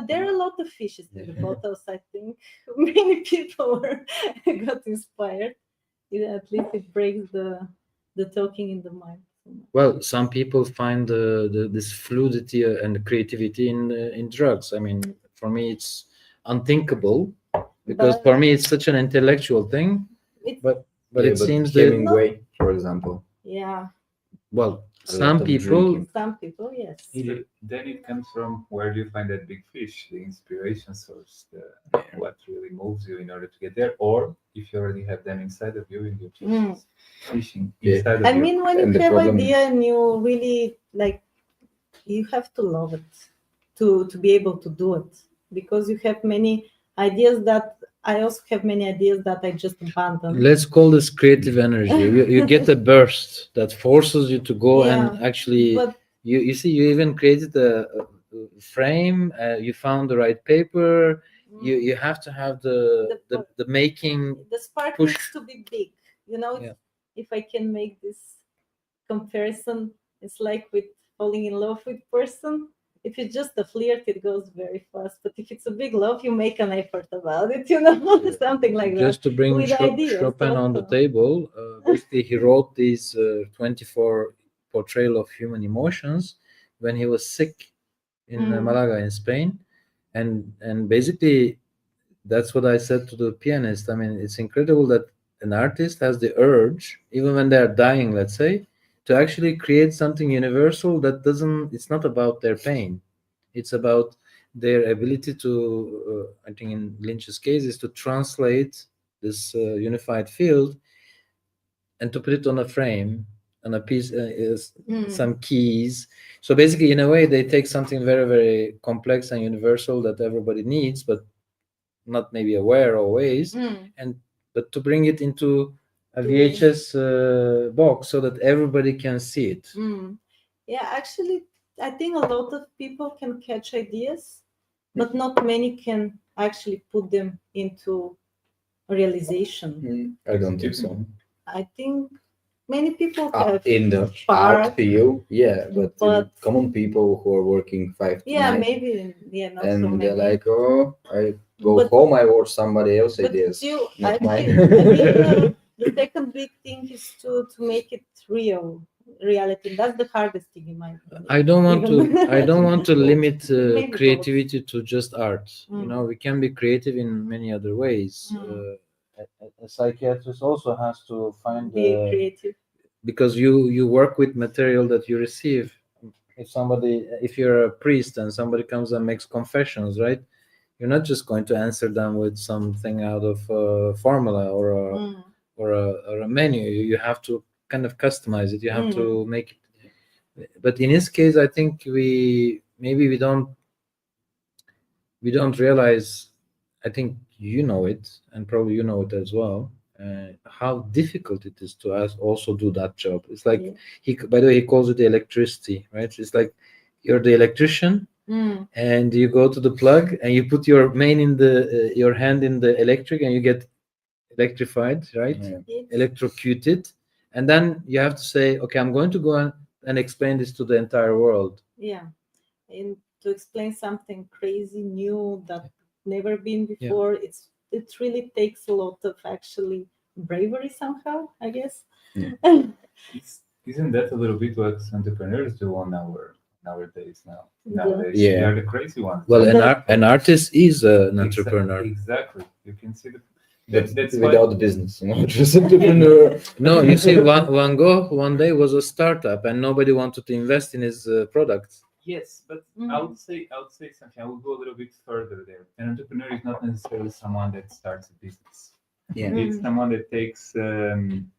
There are a lot of fishes in the bottles. I think many people got inspired. At least it breaks the talking in the mind. Well, some people find this fluidity and creativity in drugs. I mean, for me, it's unthinkable, because for me, it's such an intellectual thing. But it seems that Hemingway, for example. Yeah. Well, some people, Yes. Then it comes from, where do you find that big fish, the inspiration source, what really moves you in order to get there, or if you already have them inside of you and you're just fishing inside of you. I mean, when you have idea and you really like, you have to love it to be able to do it, because you have many ideas that I also have many ideas that I just abandon. Let's call this creative energy. You get a burst that forces you to go and actually. You see, you even created a frame. You found the right paper. You have to have the making. The spark needs to be big. You know, if I can make this comparison, it's like with falling in love with person. If it's just a flirt, it goes very fast. But if it's a big love, you make an effort about it, you know, something like that. Just to bring Chopin on the table, basically he wrote these 24 portrayal of human emotions when he was sick in Malaga in Spain. And basically, that's what I said to the pianist. I mean, it's incredible that an artist has the urge, even when they're dying, let's say, to actually create something universal that it's not about their pain. It's about their ability to, I think in Lynch's case, is to translate this unified field and to put it on a frame, on a piece, some keys. So basically, in a way, they take something very, very complex and universal that everybody needs, but not maybe aware always, but to bring it into a VHS box so that everybody can see it. Yeah, actually, I think a lot of people can catch ideas, but not many can actually put them into realization. I don't think so. I think many people have in the art field, but common people who are working 5 to 9, maybe, not and so many. they're like, oh, I go home, I watch somebody else ideas, not mine. The second big thing is to make it reality. That's the hardest thing in my opinion. I don't want to limit creativity to just art. You know, we can be creative in many other ways. A psychiatrist also has to find be creative, because you work with material that you receive. If you're a priest and somebody comes and makes confessions, right, you're not just going to answer them with something out of a formula or a menu. You have to kind of customize it. You have to make it. But in his case, I think we don't realize, I think you know it, and probably you know it as well, how difficult it is to also do that job. It's like, by the way, he calls it the electricity, right? It's like you're the electrician, and you go to the plug and you put your your hand in the electric and you get electrified, right? Electrocuted, and then you have to say, okay, I'm going to go and explain this to the entire world. Yeah, and to explain something crazy new that never been before, it really takes a lot of actually bravery somehow, I guess. Yeah. Isn't that a little bit what entrepreneurs do on nowadays now? Yeah. Nowadays, Yeah. they are the crazy ones. Well, And an artist is an Exa- entrepreneur. Exactly. You can see that's without why. the business, just entrepreneur. No, you see, Van Gogh one day was a startup, and nobody wanted to invest in his products. Yes, but I Mhm. would say something. I would go a little bit further there. An entrepreneur is not necessarily someone that starts a business. Yeah. It's someone that takes an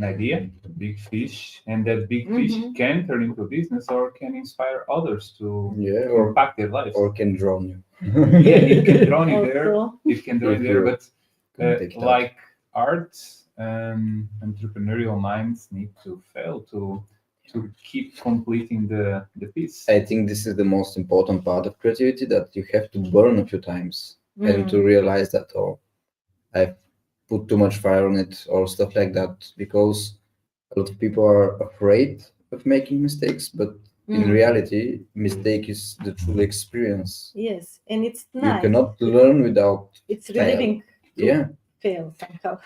idea, a big fish, and that big fish Mhm. can turn into a business or can inspire others to Yeah, or impact their lives. can drown you. Yeah, it can drown you there. Also, It can drown If you there, you but can't take it out. like art, entrepreneurial minds need to fail to keep completing the piece. I think this is the most important part of creativity, that you have to burn a few times and to realize that, oh, I've put too much fire on it or stuff like that, because a lot of people are afraid of making mistakes, but in reality, mistake is the true experience. yes, and it's You nice. cannot learn without It's fail. relieving to Yeah. fail somehow.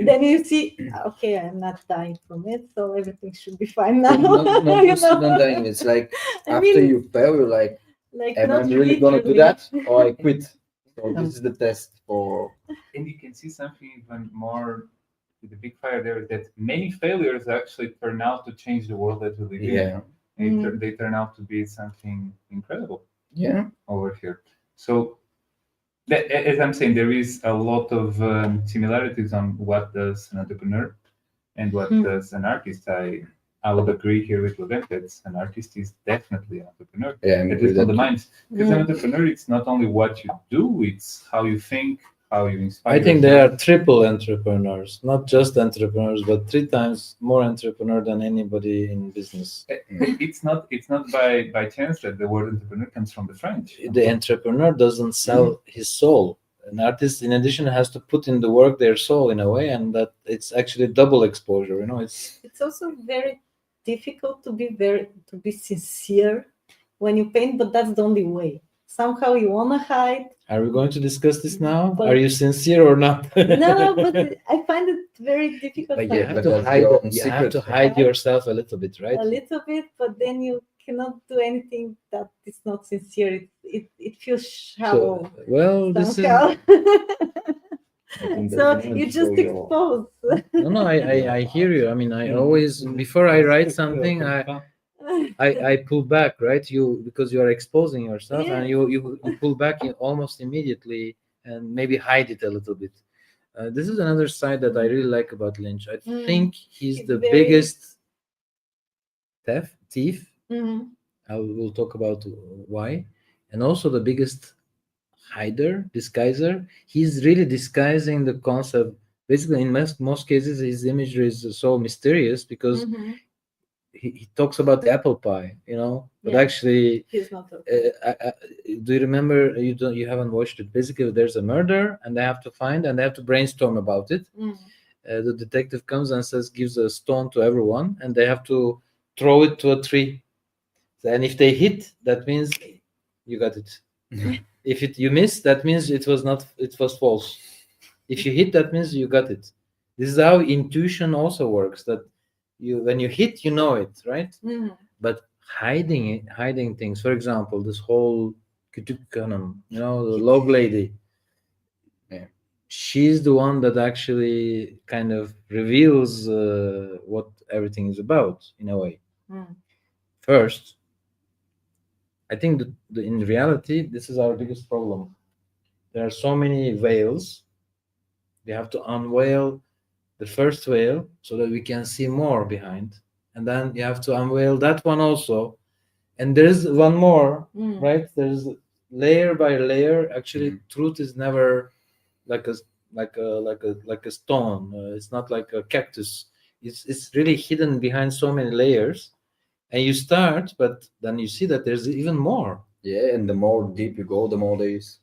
Then you see, okay, I'm not dying from it, so everything should be fine now. Not You just know? not dying. It's like I after mean, you fail, you're like, like am I not really gonna do literally. that, or I quit? So this is the test for. And you can see something even more with the big fire there, is that many failures actually turn out to change the world that we live in. Yeah. And they turn out to be something incredible Yeah. over here. So, as I'm saying, there is a lot of similarities on what does an entrepreneur and what does an artist. I would agree here with Levent that an artist is definitely an entrepreneur, Yeah, I'm at with least on the that. minds. Because an entrepreneur, it's not only what you do, it's how you think, how you inspire. I think they yourself. are triple entrepreneurs, not just entrepreneurs, but 3 times more entrepreneur than anybody in business. It's not by chance that the word entrepreneur comes from the French. The entrepreneur doesn't sell his soul. An artist, in addition, has to put in the work their soul in a way, and that it's actually double exposure. You know, it's also very difficult to be sincere when you paint, but that's the only way. Somehow you wanna hide. Are we going to discuss this now? But- Are you sincere or not? No, but I find it very difficult. But you sometimes. have But to that's hide. your own You have to secret. hide yourself a little bit, right? A little bit, but then you cannot do anything that is not sincere. It feels shallow So, well, this is somehow. I think So that's the you moment just for your- expose. no. I hear you. I mean, I always before I write something, I pull back, right? You because you are exposing yourself, and you pull back almost immediately, and maybe hide it a little bit. This is another side that I really like about Lynch. I think he's He's the very- biggest thief. Mhm. I will talk about why, and also the biggest disguiser. He's really disguising the concept. Basically, in most cases, his imagery is so mysterious because Mhm. he talks about the apple pie, you know, but Yeah. actually, He's not okay. do you remember? You haven't watched it. Basically, there's a murder, and they have to find and they have to brainstorm about it. The detective comes and gives a stone to everyone, and they have to throw it to a tree. And if they hit, that means you got it. If you miss, that means it was false. If you hit, that means you got it. This is how intuition also works. That when you hit, you know it, right? Mhm. But hiding things. For example, this whole Kütük Hanım, the log lady. Yeah. She's the one that actually kind of reveals what everything is about in a way. Mm. First, I think that in reality, this is our biggest problem. There are so many veils. We have to unveil the first veil so that we can see more behind. And then you have to unveil that one also. And there's one more, Mm. right? There's layer by layer. Actually, truth is never like a stone. It's not like a cactus. It's really hidden behind so many layers. And you start, but then you see that there's even more. Yeah, and the more deep you go, the more there is.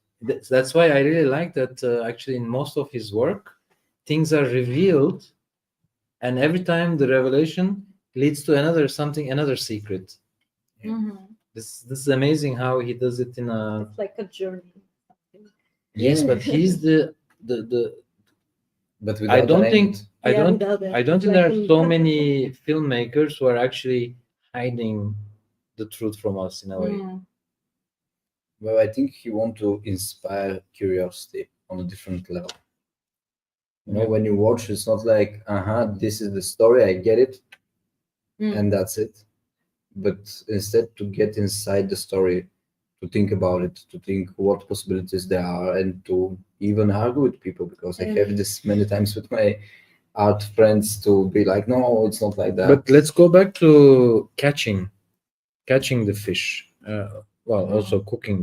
That's why I really like that. Actually, in most of his work, things are revealed and every time the revelation leads to another secret. Mhm. This is amazing how he does it in a It's like a journey. yes, Yeah. but he's the But I without don't an think end. I Yeah, don't without that. I don't It's think like there are a- so many filmmakers who are actually hiding the truth from us in a way. Mm. Well, I think he want to inspire curiosity on a different level. You know, Yeah. when you watch, it's not like, this is the story, I get it, Mm. and that's it. But instead, to get inside the story, to think about it, to think what possibilities there are, and to even argue with people, because I And- have this many times with my art friends to be like, no, it's not like that. But let's go back to catching the fish. Well, also cooking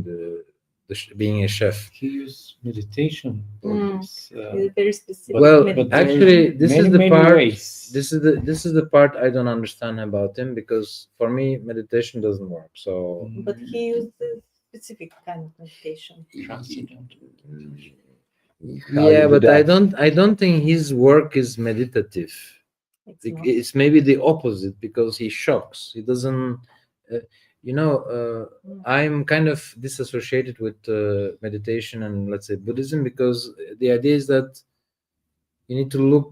being a chef. He used meditation for Mm. this. It's very specific. Well, but meditation. actually, this many, is the many part. ways. This is the part I don't understand about him, because for me meditation doesn't work. So But he used a specific kind of meditation. Transcendental. How yeah, you do but I that? don't think his work is meditative. It's not. It's maybe the opposite, because he shocks. He doesn't. Uh, I'm kind of disassociated with meditation and, let's say, Buddhism, because the idea is that you need to look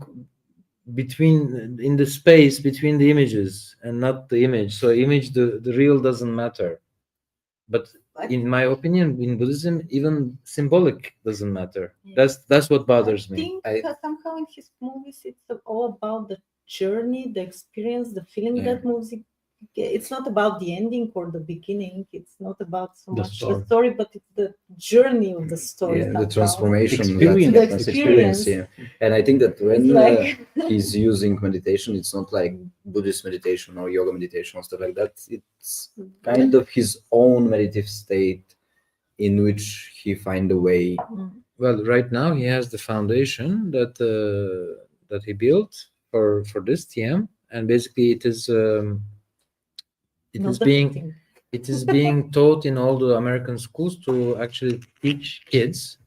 in the space between the images and not the image. So the real doesn't matter. But in my opinion, in Buddhism, even symbolic doesn't matter. Yeah. That's what bothers I me. think somehow in his movies it's all about the journey, the experience, the feeling Yeah. that moves. It's not about the ending or the beginning. It's not about so The much story. the story, but it's the journey of the story. Yeah, the somehow. transformation. Experience. That The happens, experience. yeah. And I think that when It's like he's using meditation, it's not like Buddhist meditation or yoga meditation or stuff like that. It's kind of his own meditative state in which he find a way. Well, right now he has the foundation that he built for this TM, and basically it is not the thing. it is being taught in all the American schools to actually teach kids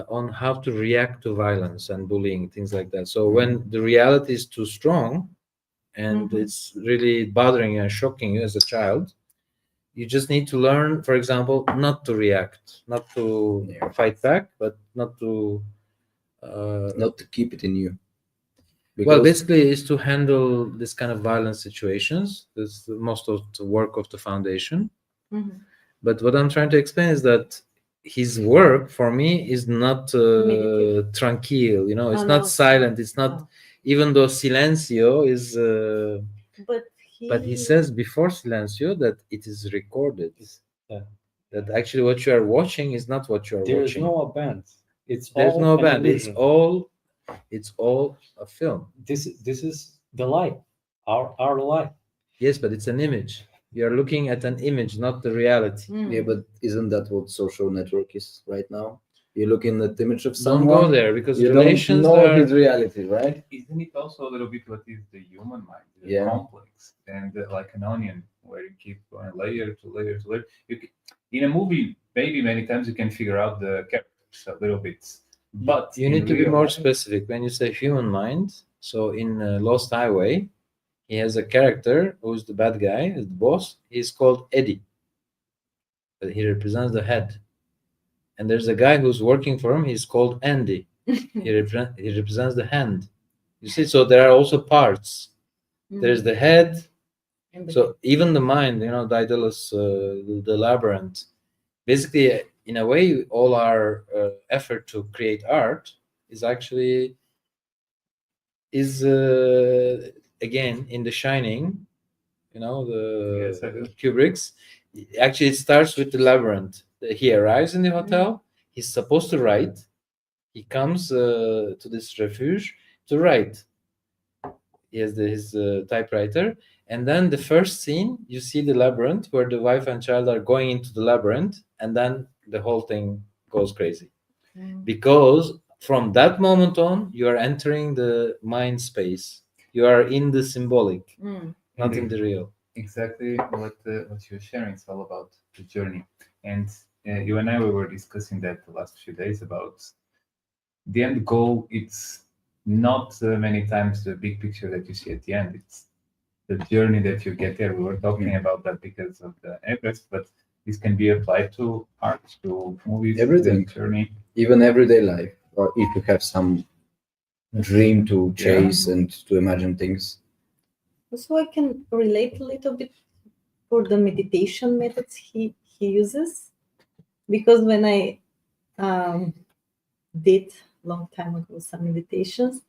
on how to react to violence and bullying, things like that. So when the reality is too strong and Mhm. it's really bothering you and shocking you as a child, you just need to learn, for example, not to react, not to Yeah. fight back, but not to Not to keep it in you. well, Because basically is to handle this kind of violent situations. That's most of the work of the foundation. Mhm. But what I'm trying to explain is that his work for me is not Meditative. tranquil, it's Oh, not no, silent, it's not, no. even though silencio is But but he says before silencio that it is recorded. Yeah. That actually what you are watching is not what you are There is watching. no band. It's There's all no an band. illusion. It's all a film. This is the life, our life. Yes, but it's an image. You're looking at an image, not the reality. yeah, but isn't that what social network is right now? You're looking at the image of Don't someone. go there, because You don't relations know are his reality, right? Isn't it also a little bit what is the human mind? The Yeah. complex and like an onion, where you keep going layer to layer to layer. In a movie, maybe many times you can figure out the characters a little bit, but you in need to be real more life- specific when you say human mind. So in Lost Highway, he has a character who's the bad guy, the boss. He's called Eddie, but he represents the head. And there's a guy who's working for him. He's called Andy. He represents the hand. You see, so there are also parts. There's the head. So even the mind, Daedalus, the labyrinth. Basically, in a way, all our effort to create art is actually again in The Shining. The Yes, I do. Kubrick's. Actually, it starts with the labyrinth. He arrives in the hotel. He's supposed to write. He comes to this refuge to write. He has his typewriter, and then the first scene, you see the labyrinth where the wife and child are going into the labyrinth, and then the whole thing goes crazy. Because from that moment on, you are entering the mind space. You are in the symbolic, not in the real. Exactly what you're sharing is all about the journey. And you and I we were discussing that the last few days about the end goal. It's not many times the big picture that you see at the end. It's the journey that you get there. We were talking about that because of the Everest, but this can be applied to art, to movies, Everything. the journey. Even everyday life, or if you have some dream to chase and to imagine things. So I can relate a little bit for the meditation methods he uses, because when I did long time ago some meditations,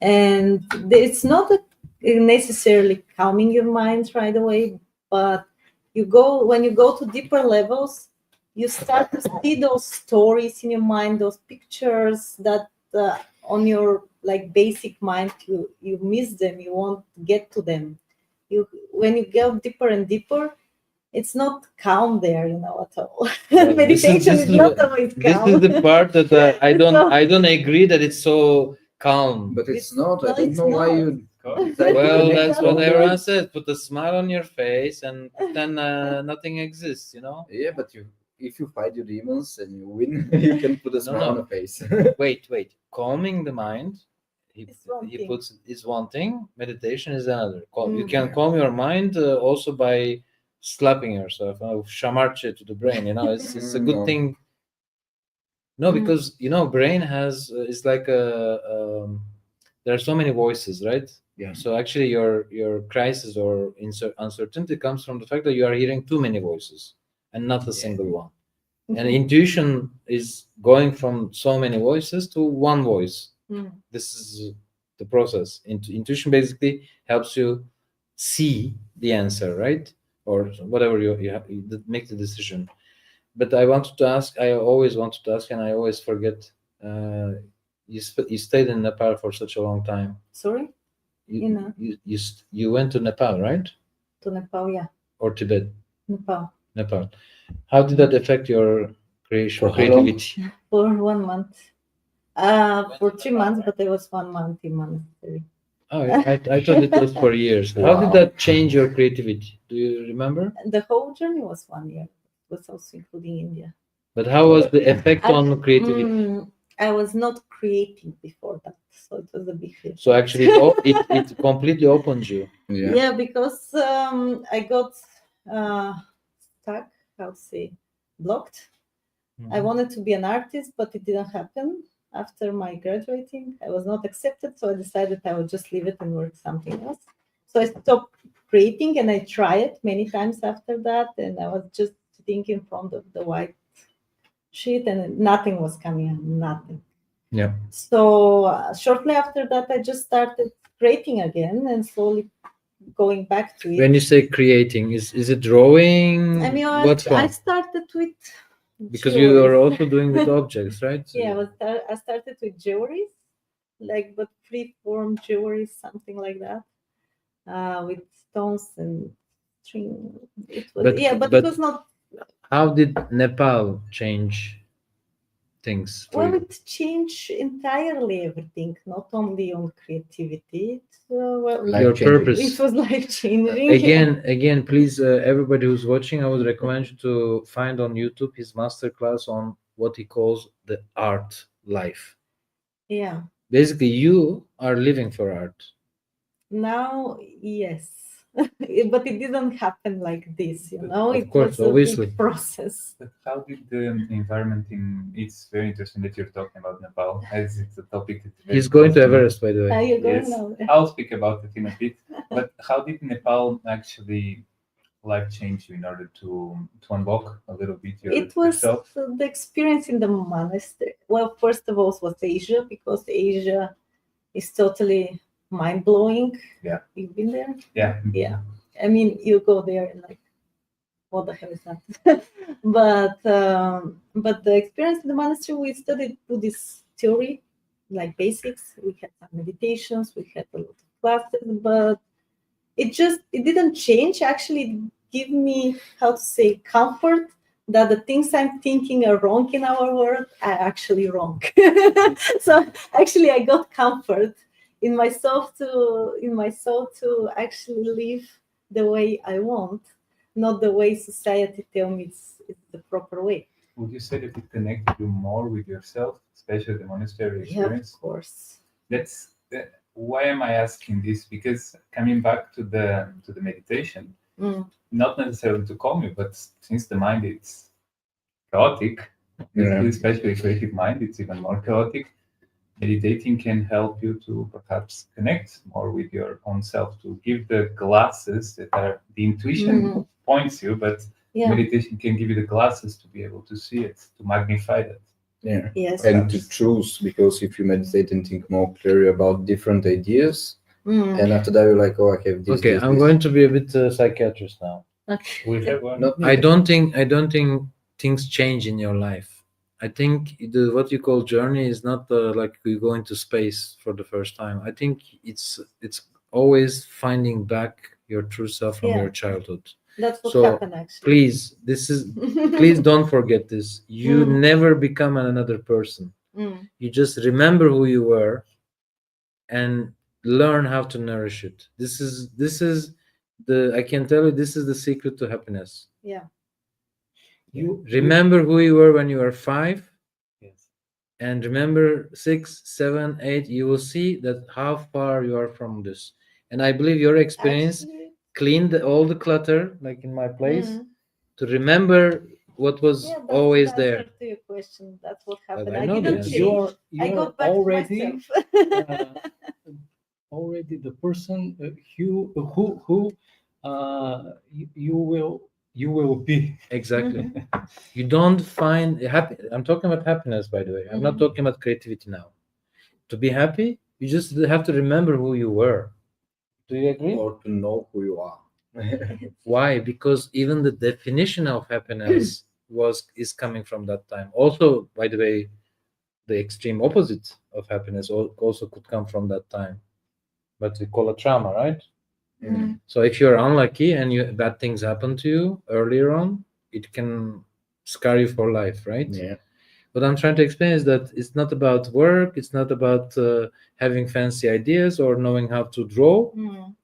and it's not necessarily calming your mind right away, but when you go to deeper levels, you start to see those stories in your mind, those pictures that on your like basic mind you miss them, you won't get to them. When you go deeper and deeper, it's not calm there, at all. Well, Meditation is not always this calm. is the part that I don't So- I don't agree that it's so calm. But it's It's- not. I no, don't it's know why not. you. Well, that's what Calm. everyone said. Put a smile on your face and pretend nothing exists. Yeah, but if you fight your demons and you win, you can put a smile on no. a face. Wait. Calming the mind. It's one He thing. puts is one thing. Meditation is another. You Mm. can calm your mind also by slapping yourself. Shamarche to the brain. It's a good No. thing. No, Mm. because brain has is like there are so many voices, right? Yeah. So actually, your crisis or uncertainty comes from the fact that you are hearing too many voices and not a single one. And intuition is going from so many voices to one voice. Mm. This is the process. Intuition basically helps you see the answer, right? Or whatever you have, you make the decision. But I always wanted to ask, and I always forget. You stayed in Nepal for such a long time. Sorry? You, you went to Nepal, right? To Nepal, yeah. Or Tibet? Nepal. How did that affect your For how long? creativity? For 1 month. For 3 months, but I was 1 month in monastery. Oh, I thought it was for years. How did Wow. that change your creativity? Do you remember? The whole journey was 1 year. It was also including India. But how was the effect on creativity? I was not creating before that, so it was a big difference. So actually, it completely opened you. Yeah. Yeah, because I got stuck, blocked. I wanted to be an artist, but it didn't happen. After my graduating, I was not accepted, so I decided I would just leave it and work something else. So I stopped creating, and I tried many times after that, and I was just sitting in front of the white sheet, and nothing was coming out, nothing. Yeah. So shortly after that, I just started creating again and slowly going back to it. When you say creating, is it drawing? I mean, What I from? started with Because you are jewelries. also doing with objects, right? Yeah, I started with jewelries, but free form jewelries, something like that, with stones and string. It was, But it was not. How did Nepal change things for Well, you? it changed entirely everything, not only on creativity. Well, Your Life-changing. purpose. it was life changing. Again, please, everybody who's watching, I would recommend you to find on YouTube his masterclass on what he calls the art life. Yeah. Basically, you are living for art. Now, yes. But it didn't happen like this, Of it course, was a obviously. big process. But how did the environment it's very interesting that you're talking about Nepal, as it's a topic that's very He's going to close me. Everest, by the way. Are you going Yes, now? I'll speak about it in a bit. But how did Nepal actually life change you in order to unlock a little bit It was yourself? the experience in the monastery. Well, first of all, was Asia, because Asia is totally mind-blowing. Yeah. You've been there? Yeah. Yeah. I mean, you go there and like, what the hell is that? but the experience in the monastery, we studied Buddhist theory, like basics. We had some meditations, we had a lot of classes, but it didn't change. Actually, it gave me, comfort that the things I'm thinking are wrong in our world are actually wrong. So actually, I got comfort in myself to actually live the way I want, not the way society tells me it's the proper way. Would you say that it connected you more with yourself, especially the monastery Yeah, experience? of course. that's why am I asking this? Because coming back to the meditation, not necessarily to calm you, but since the mind is chaotic, especially creative mind, it's even more chaotic. Meditating can help you to perhaps connect more with your own self, to give the glasses that are the intuition points you, but meditation can give you the glasses to be able to see it, to magnify that. Yeah. Yes. And to choose, because if you meditate and think more clearly about different ideas, and after that you're like, oh, I have this. Okay, this, I'm this. going to be a bit psychiatrist now. Okay. We have one. Not I don't think things change in your life. I think what you call journey is not like you go into space for the first time. I think it's always finding back your true self from your childhood. That's what So, happened actually. Please don't forget this. You never become another person. You just remember who you were and learn how to nourish it. This is I can tell you, this is the secret to happiness. Yeah. You Remember who you were when you were 5, Yes. and remember 6, 7, 8. You will see that how far you are from this. And I believe your experience Actually, cleaned all the clutter, like in my place, to remember what was that's always the there. answer to your question. That's what But happened. I I know the didn't answer. change. I You're got back already to myself. already the person who you will be. Exactly. You don't find happy. I'm talking about happiness, by the way. I'm not talking about creativity now. To be happy, you just have to remember who you were. Do you agree? Or to know who you are. Why? Because even the definition of happiness is coming from that time. Also, by the way, the extreme opposite of happiness also could come from that time. But we call it trauma, right? So if you're unlucky and bad things happen to you earlier on, it can scar you for life, right? Yeah. What I'm trying to explain is that it's not about work, it's not about having fancy ideas or knowing how to draw.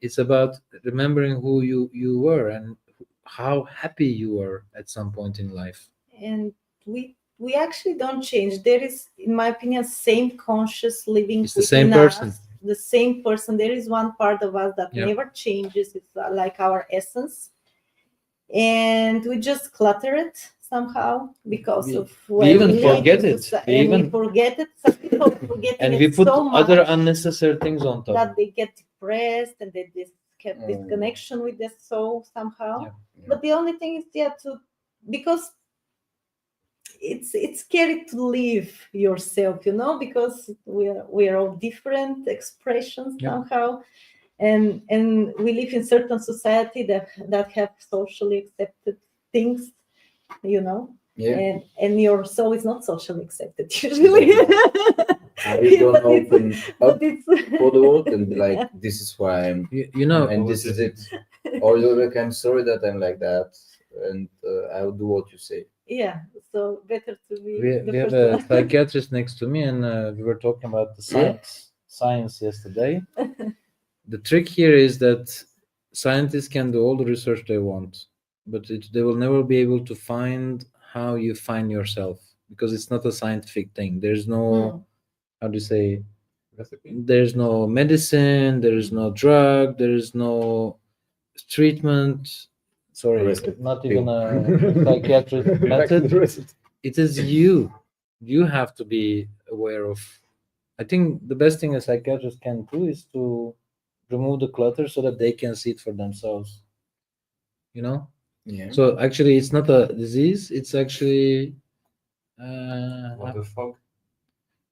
It's about remembering who you were and how happy you were at some point in life. And we actually don't change. There is, in my opinion, same conscious living It's the same within person. us, the same person. There is one part of us that Yeah. never changes. It's like our essence, and we just clutter it somehow because We- of we where even live, forget it. we forget it. Some people forget And it we put so other much unnecessary things on top. that they get depressed and they kept this connection with their soul somehow. Yeah. But the only thing is because it's scary to leave yourself, because we are all different expressions somehow, and we live in certain society that have socially accepted things, Yeah. and your soul is not socially accepted usually. You don't open up but it's for the world and be like, this is who I am, and this is it. Or you're like, I'm sorry that I'm like that, and I'll do what you say. Yeah, so better to be We have a psychiatrist next to me, and we were talking about the science yesterday. The trick here is that scientists can do all the research they want, but they will never be able to find how you find yourself, because it's not a scientific thing. There's no, how do you say, there's no medicine, there is no drug, there is no treatment. Sorry, not even a psychiatric method. It is you. You have to be aware of. I think the best thing a psychiatrist can do is to remove the clutter so that they can see it for themselves. Yeah. So actually, it's not a disease. It's actually What the fuck?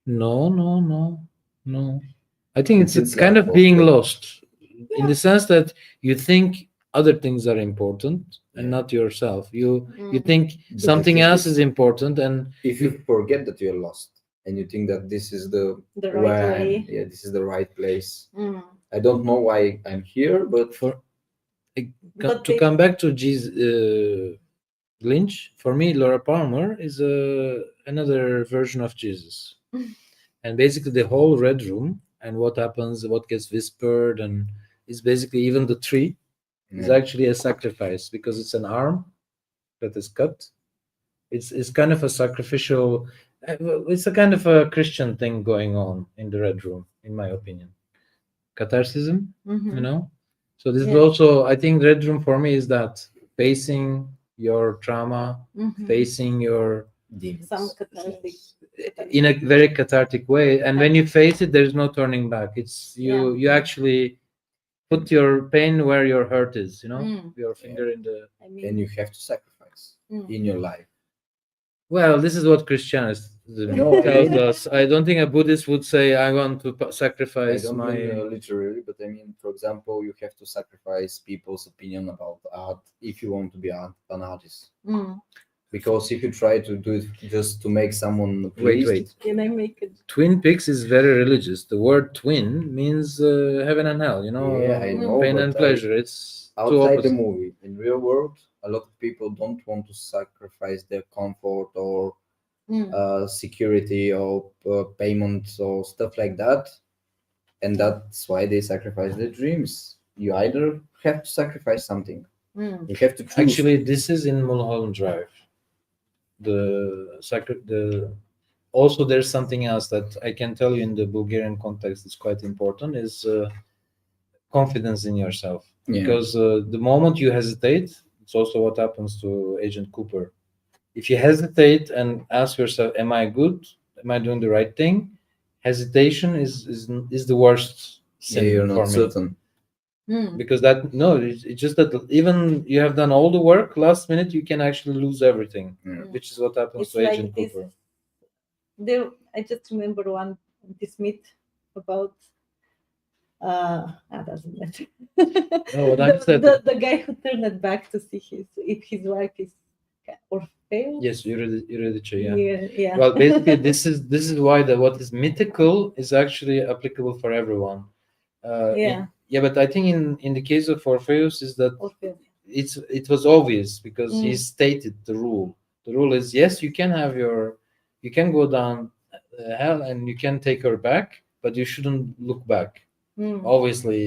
No. I think it's It's kind like of being both. lost in the sense that you think other things are important and not yourself. You think But something the thing else is, is important, and if you forget that you're lost and you think that this is the right where way. this is the right place. I don't know why I'm here, but to come back to Lynch, for me, Laura Palmer is another version of Jesus. And basically the whole Red Room and what happens, what gets whispered, and it's basically even the tree is actually a sacrifice, because it's an arm that is cut. It's kind of a sacrificial, it's a kind of a Christian thing going on in the Red Room. in my opinion. Catharsism, Mhm. you know. So this is Yeah. also, I think, Red Room for me is that facing your trauma, Mhm. facing your Demons. Some cathartic. in a very cathartic way, and when you face it, there's no turning back. It's you actually put your pain where your hurt is, you know, Mm. your finger in the. I mean, And you have to sacrifice in your life. Well, this is what Christianity No, tells us. I don't think a Buddhist would say, "I want to I sacrifice don't my." mean literally, but I mean, for example, you have to sacrifice people's opinion about art if you want to be an artist. mm. Because if you try to do it just to make someone Wait, pleased, wait. Can I make it? Twin Peaks is very religious. The word twin means heaven and hell. You know, Yeah, I know, pain but and pleasure. It's two outside the opposites. movie, in real world, a lot of people don't want to sacrifice their comfort or security or payments or stuff like that, and that's why they sacrifice their dreams. You either have to sacrifice something. Mm. You have to choose. Actually, this is in Mulholland Drive. The also there's something else that I can tell you in the Bulgarian context is quite important is confidence in yourself. Yeah. Because the moment you hesitate, it's also what happens to Agent Cooper. If you hesitate and ask yourself, "Am I good? Am I doing the right thing?" Hesitation is the worst Yeah, sin you're for not me. certain. Mm. Because that no, it's just that even you have done all the work, last minute you can actually lose everything, Yeah. which is what happens It's to like Agent this. Cooper. There, I just remember this myth about. Doesn't matter. No, what I'm saying- The guy who turned it back to see if his wife is or failed. Yes, Eurydice, yeah. Yeah. Well, basically, this is why what is mythical is actually applicable for everyone. Yeah. Yeah, but I think in the case of Orpheus is that Orpheus. it was obvious because he Mm. stated the rule. The rule is yes, you can go down hell and you can take her back, but you shouldn't look back. Mm. Obviously,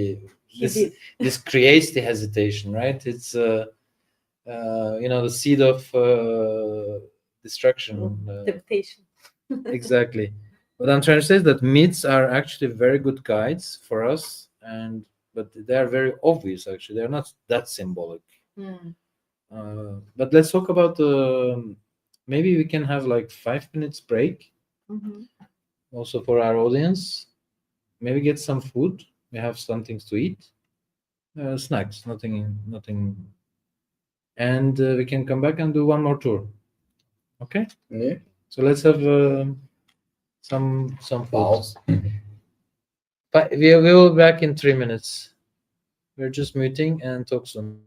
He did. this creates the hesitation, right? It's the seed of destruction. Temptation. Exactly. What I'm trying to say is that myths are actually very good guides for us, but they are very obvious. Actually, they're not that symbolic. Mm. But let's talk about maybe we can have like 5 minutes break Mhm. also for our audience. Maybe get some food. We have some things to eat, snacks, nothing, and we can come back and do one more tour. Okay. Yeah. So let's have some food. Pause. But we will be back in 3 minutes. We're just muting and talk soon.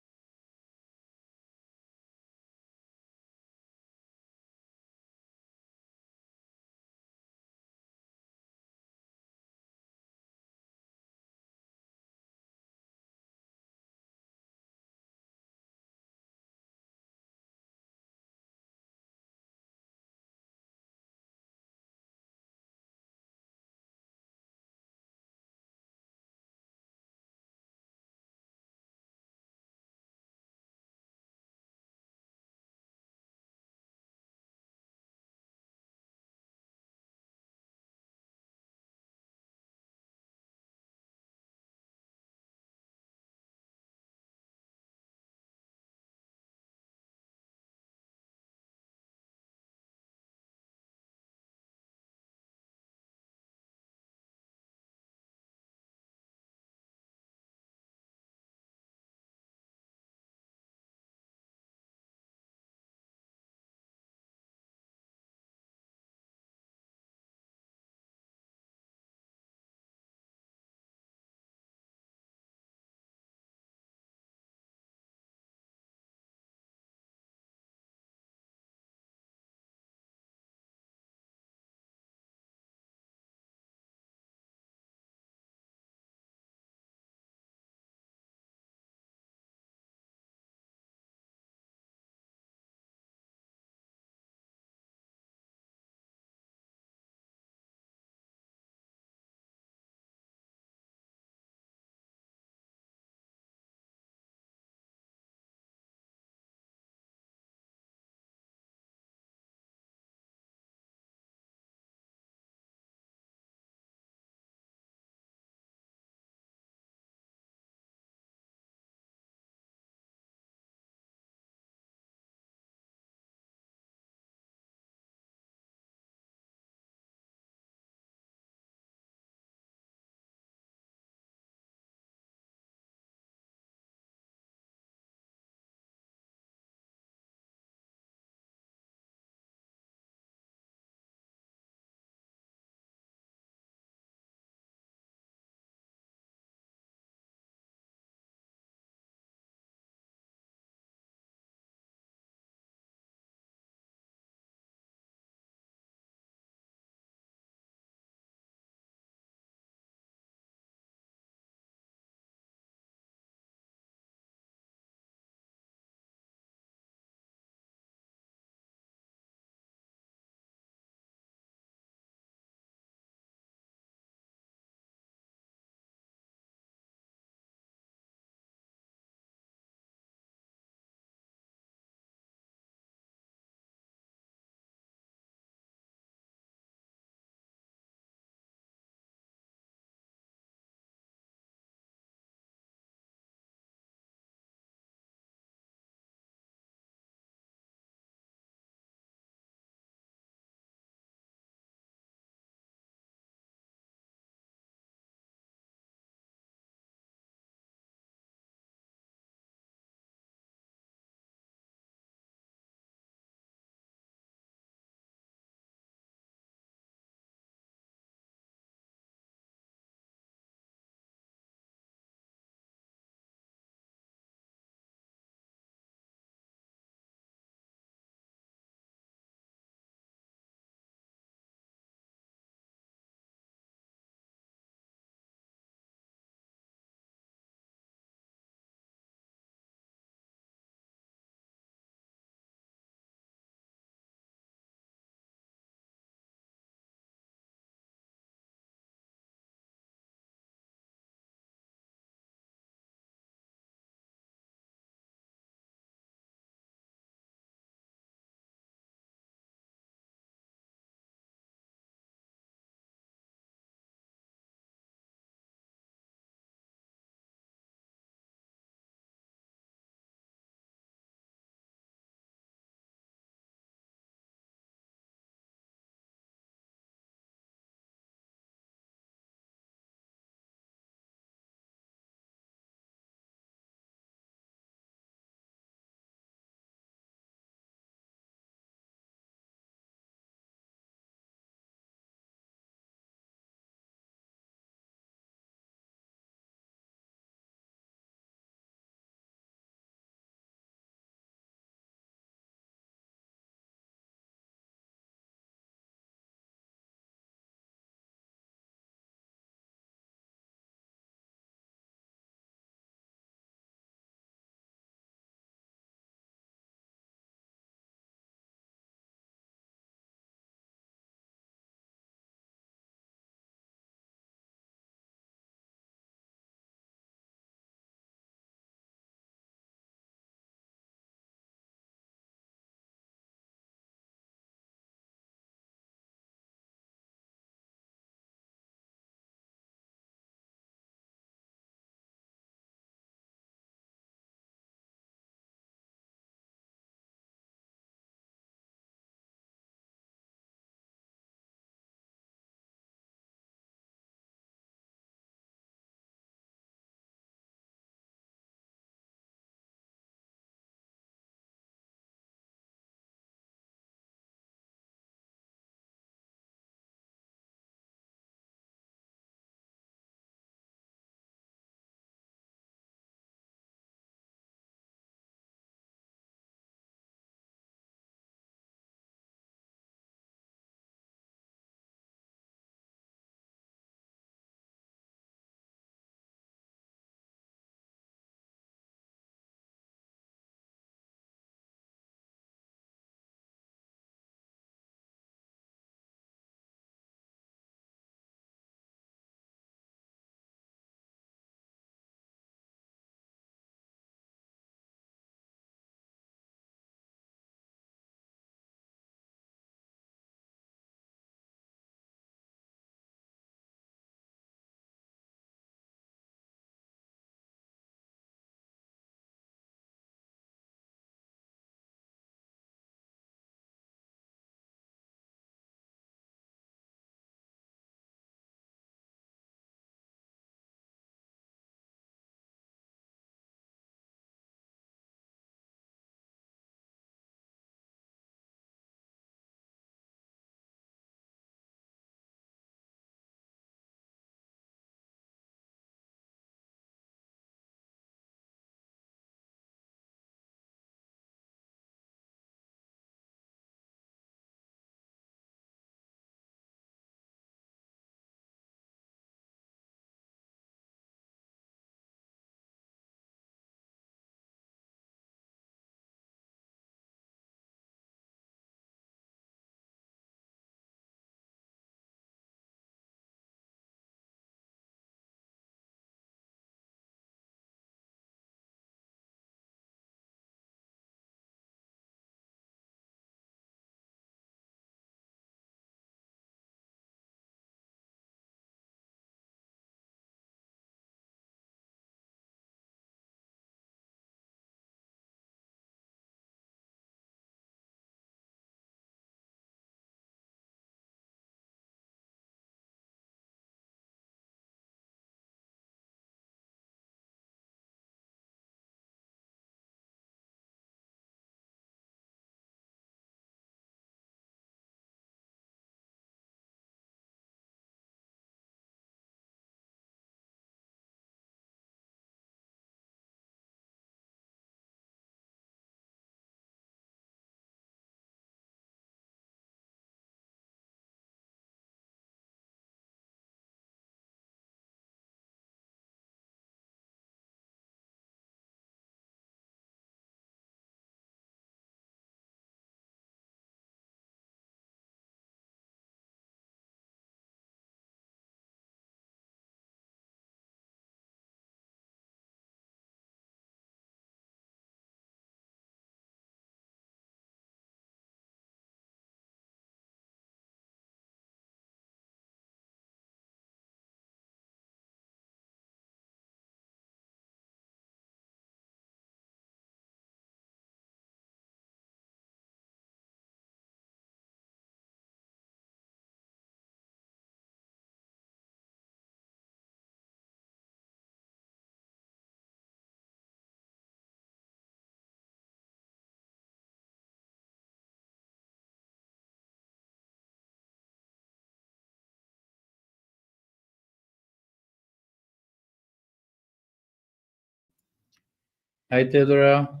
Hi, Theodora.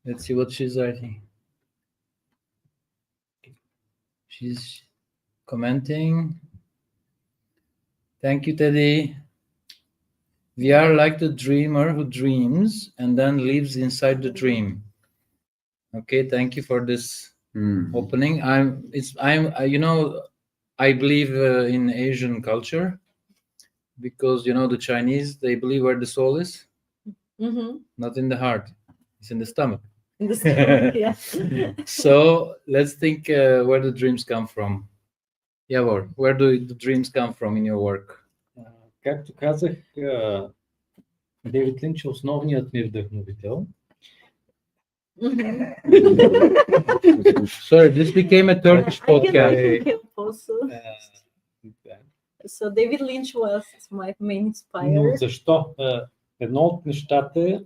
Let's see what she's writing. She's commenting. Thank you, Teddy. We are like the dreamer who dreams and then lives inside the dream. Okay, thank you for this opening. I believe in Asian culture because the Chinese, they believe where the soul is, not in the heart, it's in the stomach. In the stomach, yeah. So let's think where the dreams come from. Явор, where do the dreams come from in your work? Както казах, Дейвид Линч е основният ми вдъхновител. Sorry, this became a Turkish I can podcast. help also. Да. So David Lynch was my main Но inspirer. защо? Едно от нещата,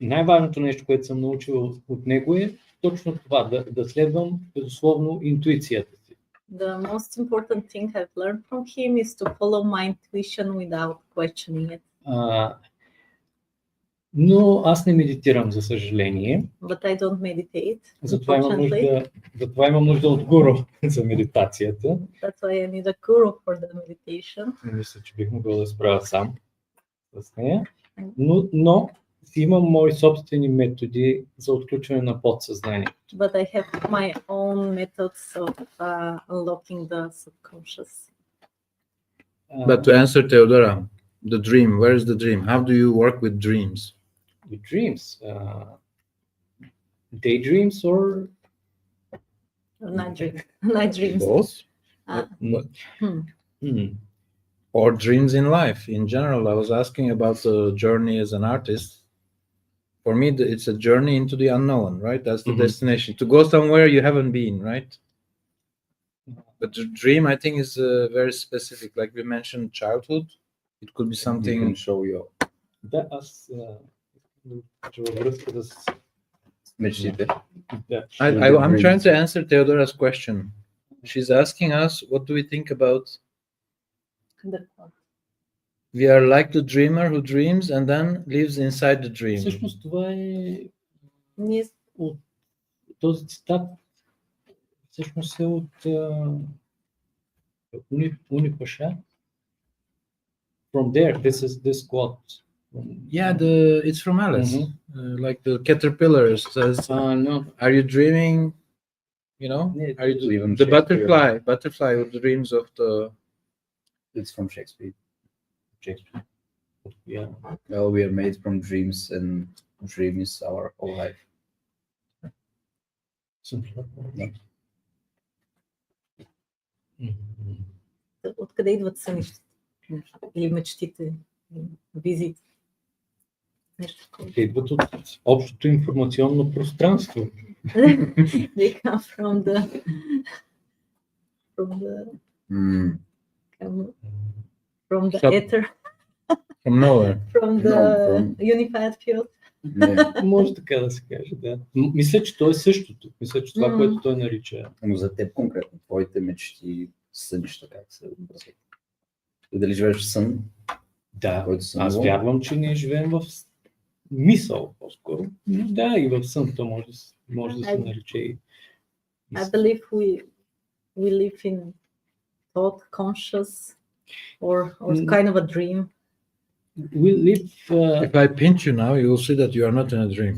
най-важното нещо, което съм научил от него е точно това, да следвам безусловно интуицията си. The most important thing I've learned from him is to follow my intuition without questioning it. Но аз не медитирам, за съжаление. But I don't meditate, Затова unfortunately. имам нужда от гуру за медитацията. That's why I need a guru for the meditation. Мисля, че бих могъл да справя сам с нея. Но си имам мои собствени методи за отключване на подсъзнанието. But I have my own methods of unlocking the subconscious. But to answer Theodora, the dream, where is the dream? How do you work with dreams? With dreams, daydreams or Night dreams. Both? Hmm. Or dreams in life in general? I was asking about the journey as an artist. For me, it's a journey into the unknown, right? That's the destination. To go somewhere you haven't been, right? But the dream, I think, is very specific. Like we mentioned, childhood. It could be something. You can show your Да, аз че във връзка с мечтите. да. I'm trying to answer Theodora's question. She's asking us, what do we think about? We are like the dreamer who dreams and then lives inside the dream. Всъщност това е Ние от този цитат, всъщност е от Уни Паша. From there, this quote. Yeah, it's from Alice. Like the caterpillar says, No. are you dreaming? Are you Even the Shakespeare. butterfly who dreams of the. It's from Shakespeare. Shakespeare. Yeah. Well, we are made from dreams, and dream is our whole life. откъде идват сънищата? Или мечтите, визиите? Нещо такова. Те идват от общото информационно пространство. They come from the ether, From nowhere. from the No, unified field. Не, Може така да се каже, да. Мисля, че то е същото. Мисля, че това, което той нарича. но за теб конкретно, твоите мечти, сънища, как се образуват? Дали живееш в сън? Да, Който съм аз имал? вярвам, че ние живеем в мисъл по-скоро. Да, и в сън то може да се нарича и I believe we live in thought conscious or kind of a dream. we live If I pinch you now, you will see that you are not in a dream.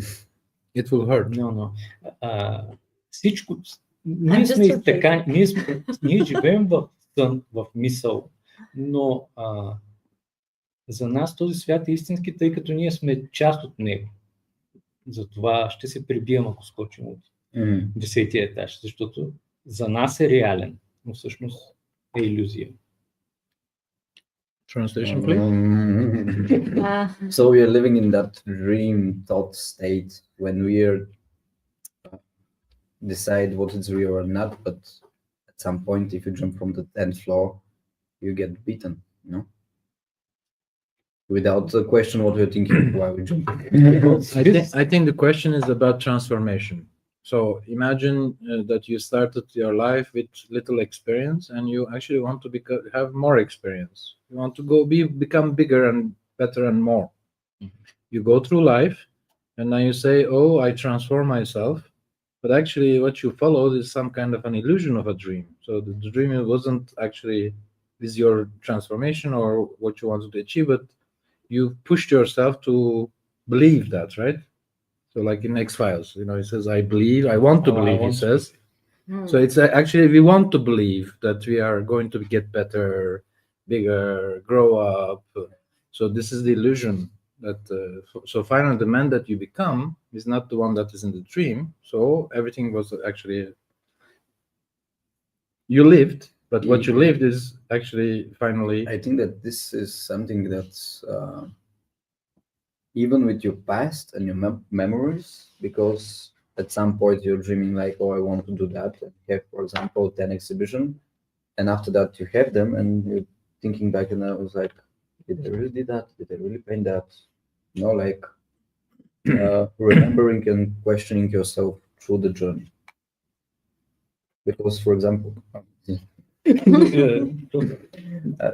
It will hurt. no. Всичко ние сме и така, ние живеем в сън, в мисъл, но за нас този свят е истински, тъй като ние сме част от него. Затова ще се прибием, ако скочим от 10-тия етаж, защото за нас е реален, но всъщност е илюзия. Translation, please. So we are living in that dream thought state when we are decide what is real or not, but at some point, if you jump from the 10th floor, you get beaten, without the question what you're thinking, why we jump. I think the question is about transformation. So imagine that you started your life with little experience and you actually want to have more experience. You want to become bigger and better and more. You go through life, and then you say, "Oh, I transform myself," but actually, what you followed is some kind of an illusion of a dream. So the dream wasn't actually is your transformation or what you wanted to achieve, but you pushed yourself to believe that, right? So, like in X-Files, he says, "I believe, I want to Oh, I believe." He want to says. So it's actually we want to believe that we are going to get better, bigger, grow up. So this is the illusion that. So finally, the man that you become is not the one that is in the dream. So everything was actually you lived, but what you lived is actually finally. I think that this is something that's even with your past and your memories, because at some point you're dreaming like, oh, I want to do that, and you have, for example, 10 exhibition, and after that you have them, and you're thinking back, and I was like, did I really do that? Did I really paint that? Like remembering and questioning yourself through the journey. Because, for example,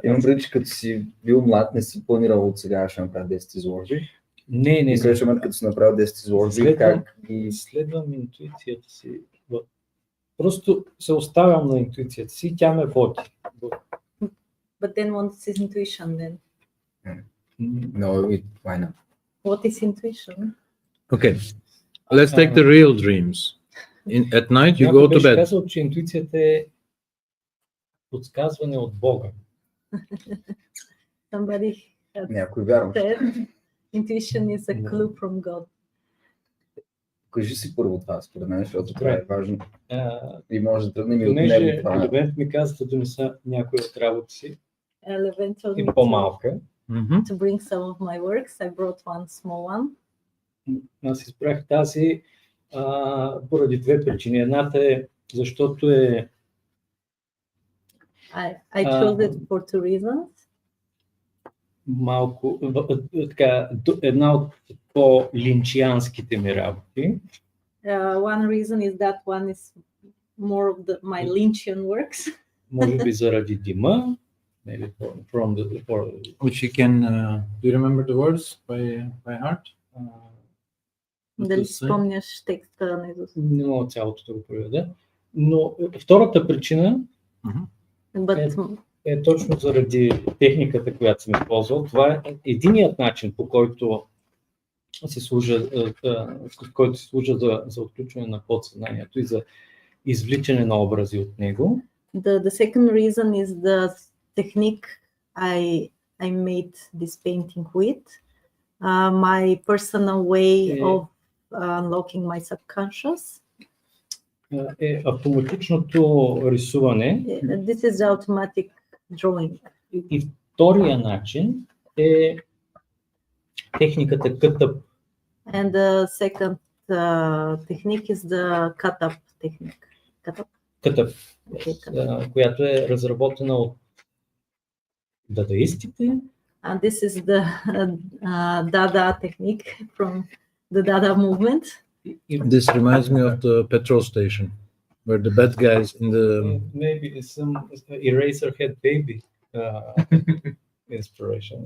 имам преди, че като си бил млад, не си планирал от сега ще направя 10 изложби. Не. И следващия момент, като си направил 10 изложби, как ги... Следвам интуицията си. Просто се оставям на интуицията си и тя ме води. But then what is intuition then? No, why not? What is intuition? Okay, let's take the real dreams. At night you go to Беше bed. казал, че интуицията е подсказване от Бога. Somebody had Някой вярваш. said intuition is a clue from God. Кажи си първо това, според мен, защото това Добре. е важно. И може да тръгнем и от Понеже него това. Левент ми каза да донеса някои от работи си Levent told и me по-малка. to bring some of my works. I brought one small one. Аз избрах тази поради две причини. Едната е, защото е I chose it for two reasons. малко така, една от по-линчианските ми работи. One reason is that one is more of my Lynchian works. Може би заради дима. Maybe from Which you can. Do you remember the words by heart? Дали спомняш текста на Исус? Не мога цялото да го проведа. Но втората причина е точно заради техниката, която съм използвал. Това е единият начин, по който се служа за отключване на подсъзнанието и за извличане на образи от него. The second reason is the technique I made this painting with. My personal way of unlocking my subconscious. Е автоматичното рисуване. This is the automatic drawing. И втория начин е техниката cut-up. And the second technique is the cut-up technique. Cut-up, която е разработена от дадаистите. And this is the Dada technique from the Dada movement. This reminds me of the petrol station, where the bad guys in the Maybe some Eraserhead baby inspiration.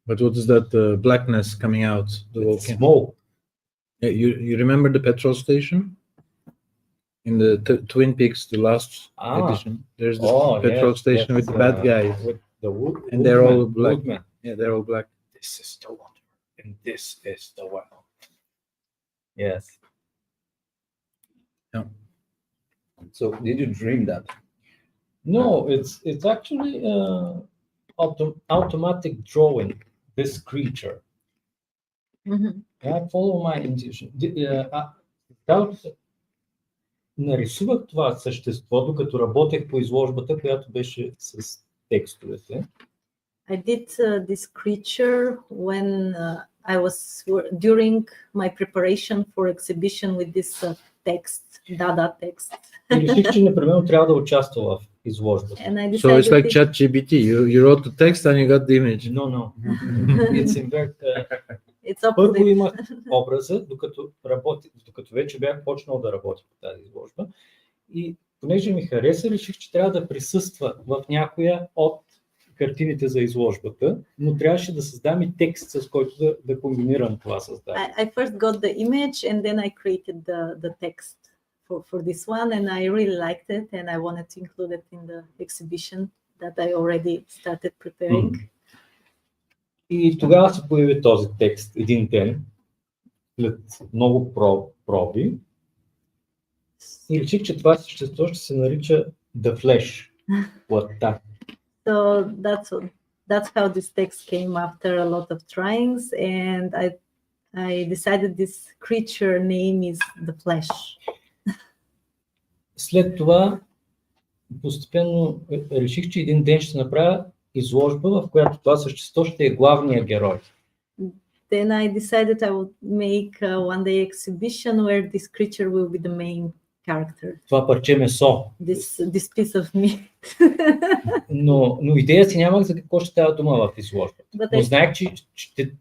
But what is that blackness coming out? The Smoke. Yeah, you remember the petrol station in the Twin Peaks, the last edition? There's this petrol station with the bad guys, with the wood, and they're all black. Woodman. Yeah, they're all black. This is the wonder, and this is the well. Yes. Yeah. So did you dream that? No, it's actually automatic drawing this creature. I follow my intuition. Нарисувах това същество, докато работех по изложбата, която беше с текстовете. I did this creature when I was during my preparation for exhibition with this text, Dada text. И реших, че непременно трябва да участвам в изложбата. So it's like ChatGPT. You wrote the text and you got the image. No. It's in fact. Първо имах образа, докато вече бях почнал да работя по тази изложба. И понеже ми хареса, реших, че трябва да присъства в някоя от картините за изложбата, но трябваше да създам и текст, с който да комбинирам това създание. I first got the image and then I created the text for this one, and I really liked it, and I wanted to include it in the exhibition that I already started preparing. И тогава се появи този текст един ден, след много проби, и реших, че това същество ще се нарича The Flesh, плътта. So that's how this text came after a lot of tryings, and I decided this creature name is the Flesh. След това постепенно реших, че един ден ще направя изложба, в която това същество ще е главният герой. Then I decided I would make a one-day exhibition where this creature will be the main character. Това парче месо. This piece of meat. Но идея си нямах за какво ще става дума в изложбата. Но знаех, че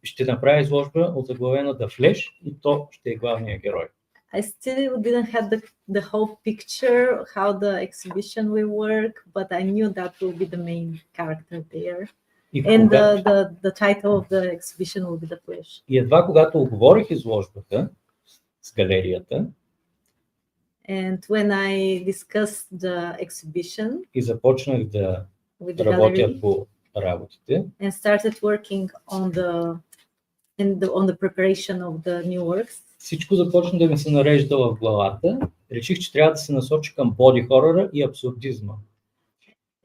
ще направя изложба от заглавена The Flesh и то ще е главният герой. I still didn't have the whole picture, how the exhibition will work, but I knew that will be the main character there. And the title of the exhibition will be The Flesh. И едва когато оговорих изложбата с галерията, and when I discussed the exhibition, и започнах да работя по работите, and started working on the preparation of the new works, всичко започна да ми се нарежда в главата. Реших, че трябва да се насоча към боди хорора и абсурдизма.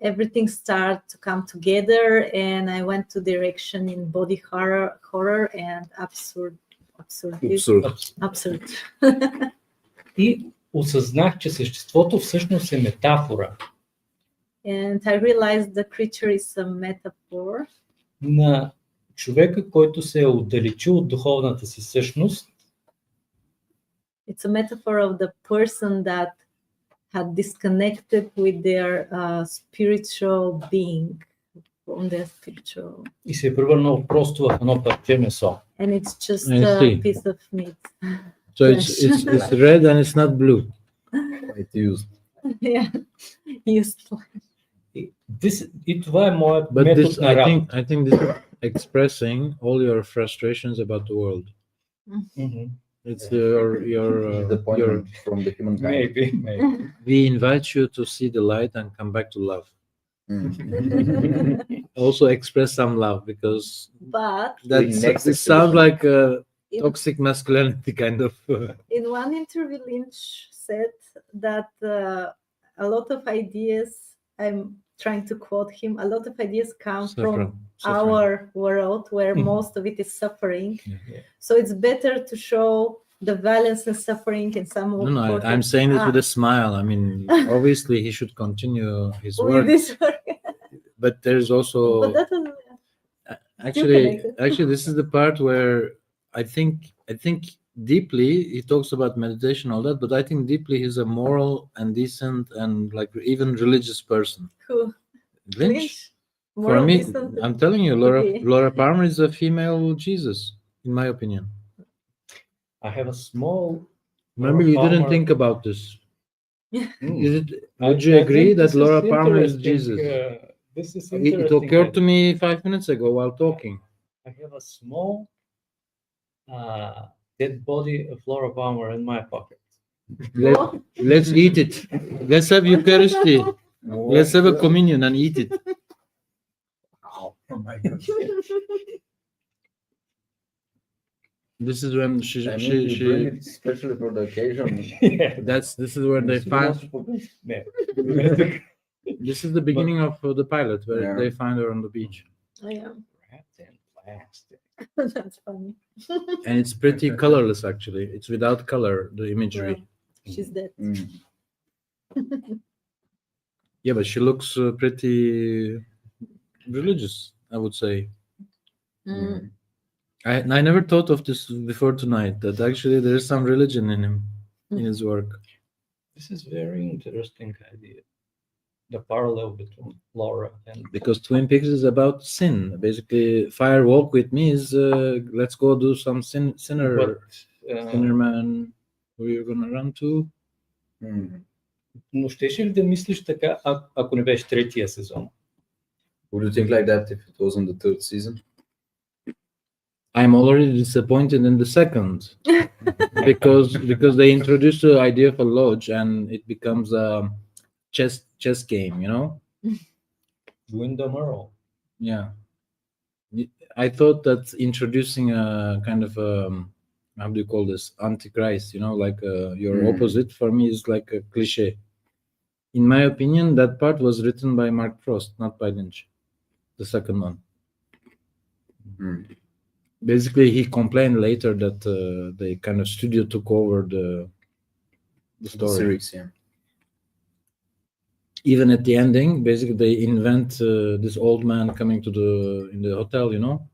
Everything started to come together, and I went to direction in body horror and absurd. И осъзнах, че съществото всъщност е метафора. And I realized the creature is a metaphor на човека, който се е отдалечил от духовната си същност. It's a metaphor of the person that had disconnected with their spiritual being, from their spiritual. И се е превърнал просто в едно парче месо. And it's just a piece of meat. So it's red and it's not blue. It's used. Yeah, used. И това е моят метод на работа. I think this is expressing all your frustrations about the world. It's your disappointment from the human kind. Maybe. We invite you to see the light and come back to love. Also express some love, because it sounds like a toxic masculinity kind of. In one interview, Lynch said that a lot of ideas, I'm trying to quote him, a lot of ideas come from our world where most of it is suffering. Yeah. So it's better to show the violence and suffering in some of No, I'm saying this with a smile. I mean, obviously he should continue his work. But there's also actually this is the part where I think deeply he talks about meditation, all that, but I think deeply he's a moral and decent and like even religious person. Who? Lynch? For me, I'm telling you, Laura Palmer is a female Jesus, in my opinion. I have a small. Maybe you didn't think about this. Would you agree that Laura Palmer is Jesus? This is It occurred to me 5 minutes ago while talking. I have a small dead body of Laura Palmer in my pocket. Let's eat it. Let's have Eucharisty. Let's have a communion and eat it. Oh my God. This is when she bring it especially for the occasion. This is where they find. This is the beginning of the pilot where they find her on the beach. Oh yeah. Wrapped in plastic. That's funny. And it's pretty colorless actually. It's without color, the imagery. Yeah, she's dead. Yeah, but she looks pretty religious, I would say. I never thought of this before tonight, that actually there is some religion in him, in his work. This is very interesting idea. The parallel between Laura and... Because Twin Peaks is about sin. Basically, Fire Walk with Me is let's go do some sinner man who you're gonna run to. Но щеше ли да мислиш така, ако не беше третия сезон? Would you think like that if it was in the third season? I'm already disappointed in the second because they introduced the idea of a lodge and it becomes a chess game, you know. Win the moral. Yeah, I thought that introducing a kind of how do you call this, antichrist, you know, like your opposite, for me is like a cliche. In my opinion, that part was written by Mark Frost, not by Lynch, the second one. Basically, he complained later that the kind of studio took over the story. Series, yeah. Even at the ending, basically they invent this old man coming to in the hotel, you know.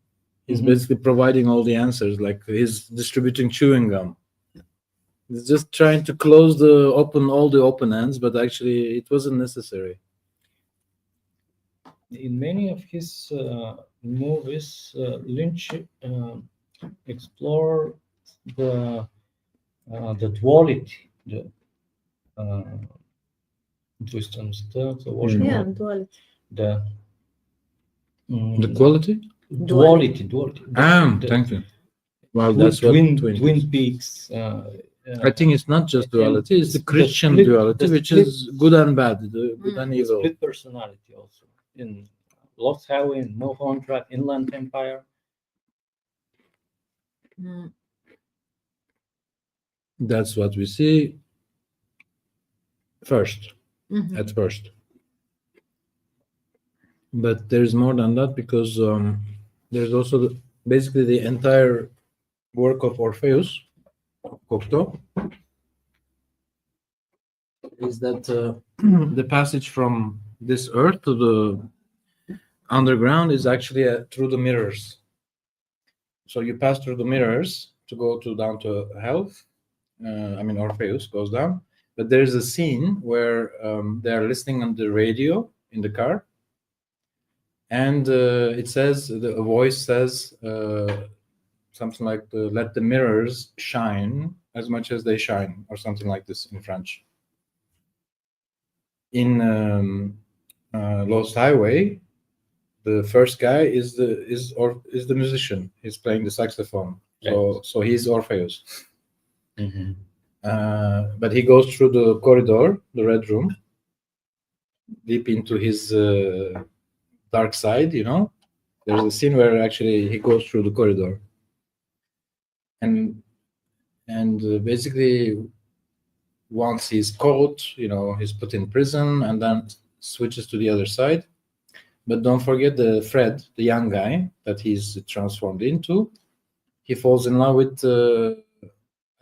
He's basically providing all the answers, like he's distributing chewing gum. He's just trying to close all the open ends, but actually it wasn't necessary. In many of his movies, Lynch explore the duality, the Yeah, duality. the The quality? duality. Thank you. Well, that's what Twin Peaks. I think it's not just duality; it's the the Christian split- duality, the which split- is good and bad, the good and The evil. split personality also in Lost Highway and Mulholland Drive, Inland Empire. That's what we see first, at first. But there's more than that because there's also basically the entire work of Orpheus, Cocteau, is that the passage from this earth to the underground is actually through the mirrors. So you pass through the mirrors to go down to hell. Orpheus goes down, but there's a scene where they are listening on the radio in the car, and it says, a voice says something like, "Let the mirrors shine as much as they shine," or something like this in French. In Lost Highway, the first guy is the musician. He's playing the saxophone, so he's Orpheus. But he goes through the corridor, the red room, deep into his dark side, you know. There's a scene where actually he goes through the corridor, and basically once he's caught, you know, he's put in prison and then switches to the other side. But don't forget the Fred, the young guy that he's transformed into. He falls in love with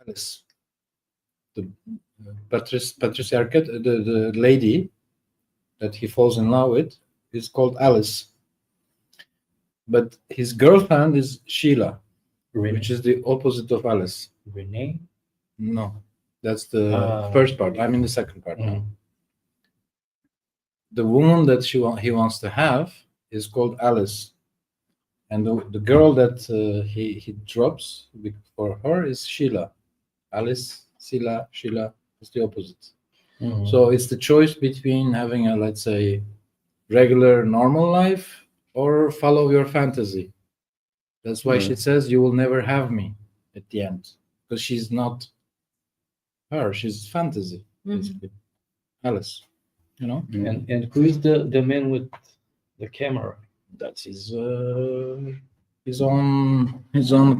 Alice, the Patricia Arquette, the lady that he falls in love with is called Alice. But his girlfriend is Sheila, which is the opposite of Alice. Renee? No, that's the first part. I'm in the second part now. The woman that he wants to have is called Alice, and the girl that he drops for her is Sheila. Alice, Sheila is the opposite. So it's the choice between having a, let's say, regular normal life or follow your fantasy. That's why she says, "You will never have me," at the end, because she's not her, she's fantasy, basically. Alice, you know. And who is the man with the camera? That's his own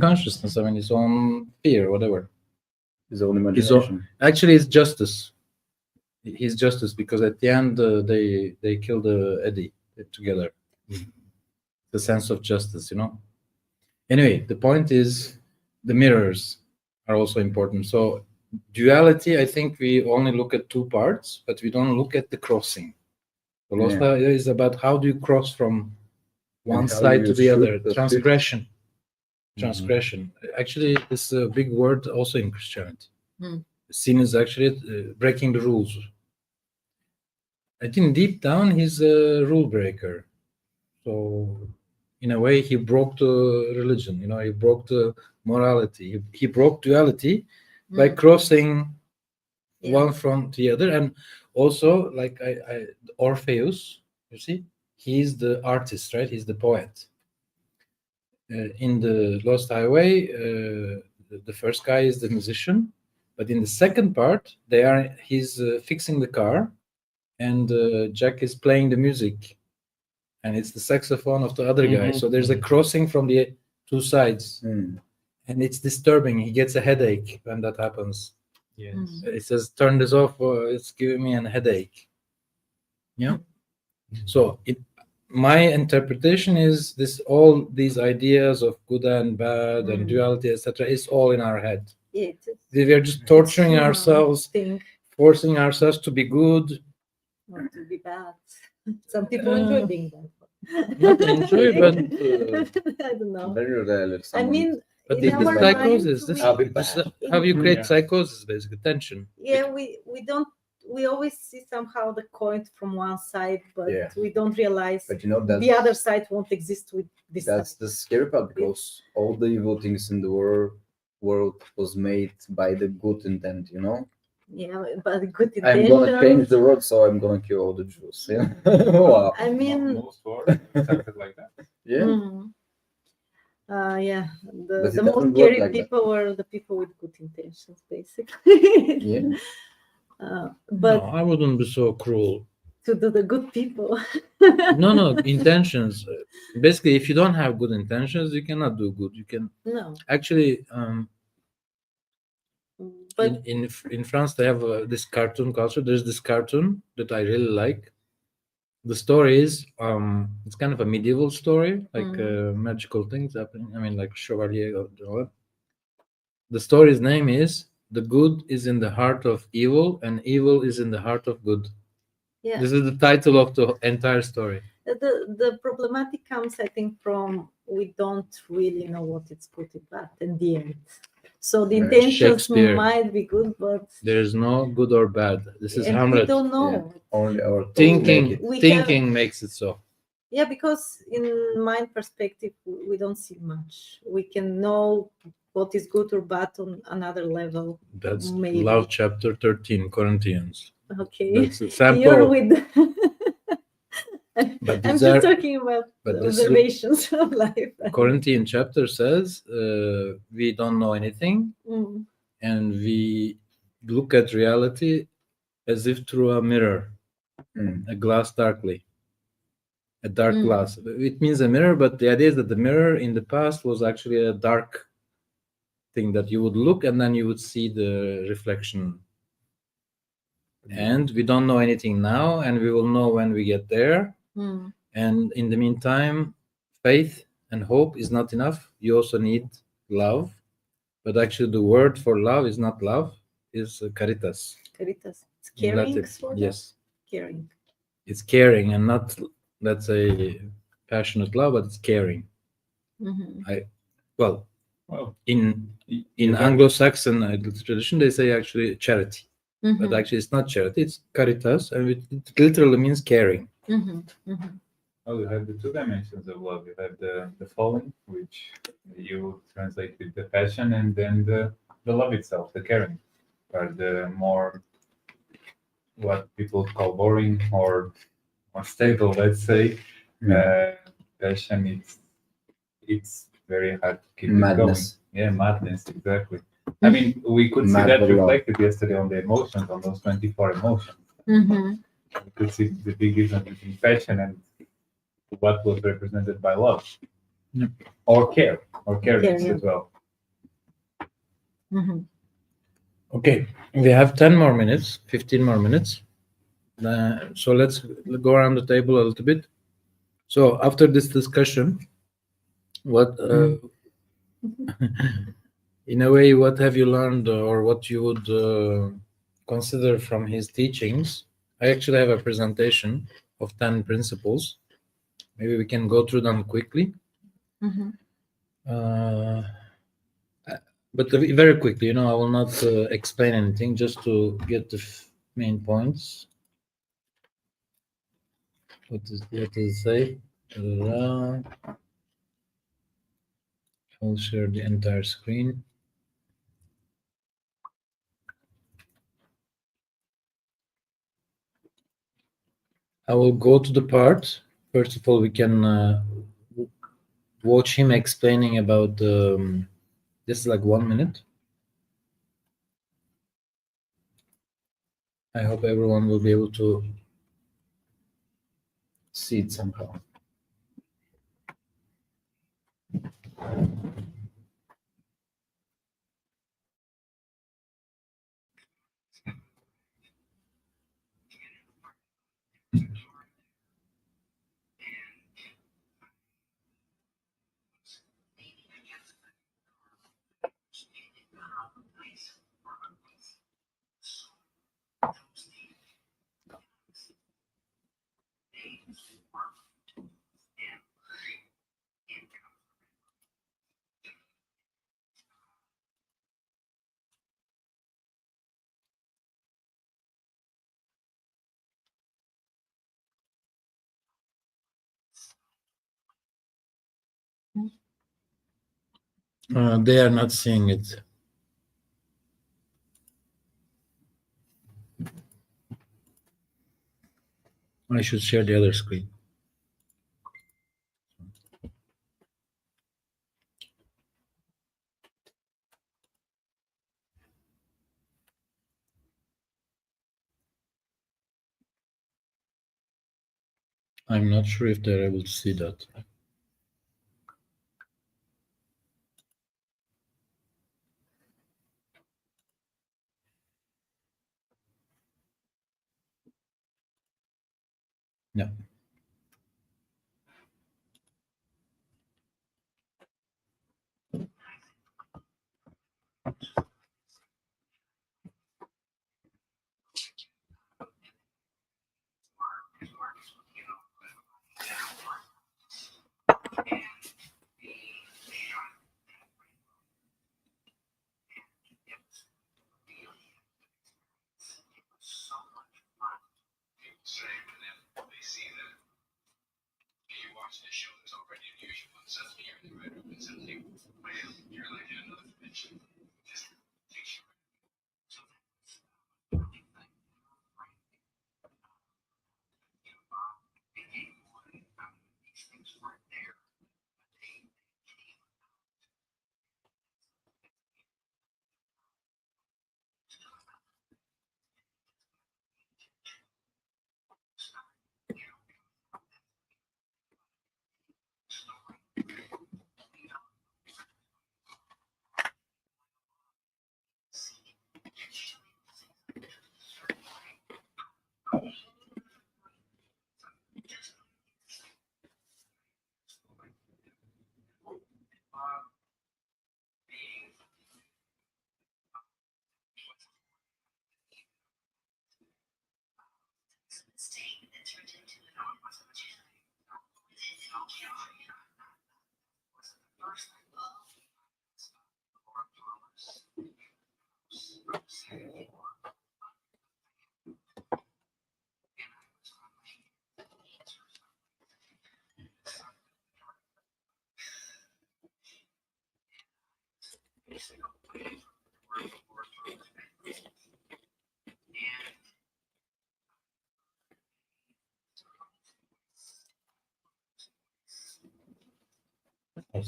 consciousness. I mean, his own fear, whatever. His own imagination. Actually, it's justice. He's justice because at the end they kill Eddie together. The sense of justice, you know. Anyway, the point is the mirrors are also important. So duality, I think we only look at two parts, but we don't look at the crossing. The Lost Highway is about how do you cross from one side to the other. Transgression. Transgression. Actually, it's a big word also in Christianity. Sin is actually breaking the rules. I think deep down he's a rule breaker. So in a way, he broke the religion. You know, he broke the morality. He broke duality by crossing one from the other, and also like Orpheus. You see, he's the artist, right? He's the poet. In the Lost Highway, the first guy is the musician, but in the second part, he's fixing the car, and Jack is playing the music, and it's the saxophone of the other guy. Mhm, So there's a mhm. crossing from the two sides, Mm. and it's disturbing. He gets a headache when that happens. Yes. It says, "Turn this off, or it's giving me a headache." Yeah. So my interpretation is this: all these ideas of good and bad and duality, etc., is all in our head. Yeah, it is. We are just torturing Human ourselves, thing, forcing ourselves to be good, not to be bad. Some people enjoy being bad. not enjoy, but I don't know. Very rarely. I someone- mean, but in this is our psychosis. mind, This I'll be is bad. how you create Yeah. psychosis, basically tension. we always see somehow the coin from one side, but Yeah. we don't realize But you know that the other side won't exist with this that's side. the scary part, because all the evil things in the world was made by the good intent, you know. Yeah, but good I'm gonna change intentions. the world, so I'm gonna kill all the Jews. Yeah. Wow. I mean, most wars started like that. Yeah. Yeah, But it the most doesn't work scary like that. people were the people with good intentions, basically. Yeah. But No, I wouldn't be so cruel. to the good people. No, intentions. Basically, if you don't have good intentions, you cannot do good. You can No, actually. but In France, they have this cartoon culture. There's this cartoon that I really like. The story is it's kind of a medieval story, like magical things happening. I mean, like Chevalier or all that. The story's name is "The Good is in the Heart of Evil, and Evil is in the Heart of Good." yeah, This is the title of the entire story. the problematic comes, I think, from we don't really know what it's good and bad in the end. So the intentions Shakespeare. might be good, but There is no good or bad. This is and we Hamlet. don't know. Only our thoughts Thinking, make it. We thinking makes it so. Yeah, because in my perspective, we don't see much. We can know what is good or bad on another level. That's Maybe. love chapter 13, Corinthians. Okay, That's a sample. you're with. But I'm these just are- talking about but this is- observations of life. Corinthian chapter says we don't know anything, Mm. and we look at reality as if through a mirror, a glass darkly, a dark glass. It means a mirror, but the idea is that the mirror in the past was actually a dark thing that you would look and then you would see the reflection. And we don't know anything now, and we will know when we get there. Mm. And in the meantime, faith and hope is not enough. You also need love. But actually, the word for love is not love, is caritas. Caritas. It's In caring, Latin. sort of. Yes. Caring. It's caring and not, let's say, passionate love, but it's caring. Mhm. Well, Well, in you have- Anglo-Saxon tradition, they say actually charity. But Mhm. actually, it's not charity, it's caritas, and it literally means caring. Mhm. Mhm. Oh, you have the two dimensions of love. You have the falling, which you translate with the passion, and then the love itself, the caring, are the more what people call boring or stable, let's say. Passion, it's very hard to keep Madness. it going. Yeah, madness, exactly. I mean, we could see Mad that for love. reflected yesterday on the emotions, on those 24 emotions. Mhm. We could see the big difference between passion and what was represented by love. Yeah. Or care, or caring Care, as well. Mhm. Okay, we have 10 more minutes, 15 more minutes. So let's go around the table a little bit. So after this discussion, what, in a way, what have you learned or what you would consider from his teachings? I actually have a presentation of 10 principles. Maybe we can go through them quickly. Mhm. But very quickly, I will not explain anything, just to get the main points. What does it say? I'll share the entire screen. I will go to the part First of all, we can watch him explaining about this is like 1 minute. I hope everyone will be able to see it somehow. They are not seeing it. I should share the other screen. I'm not sure if they're able to see that. Yeah.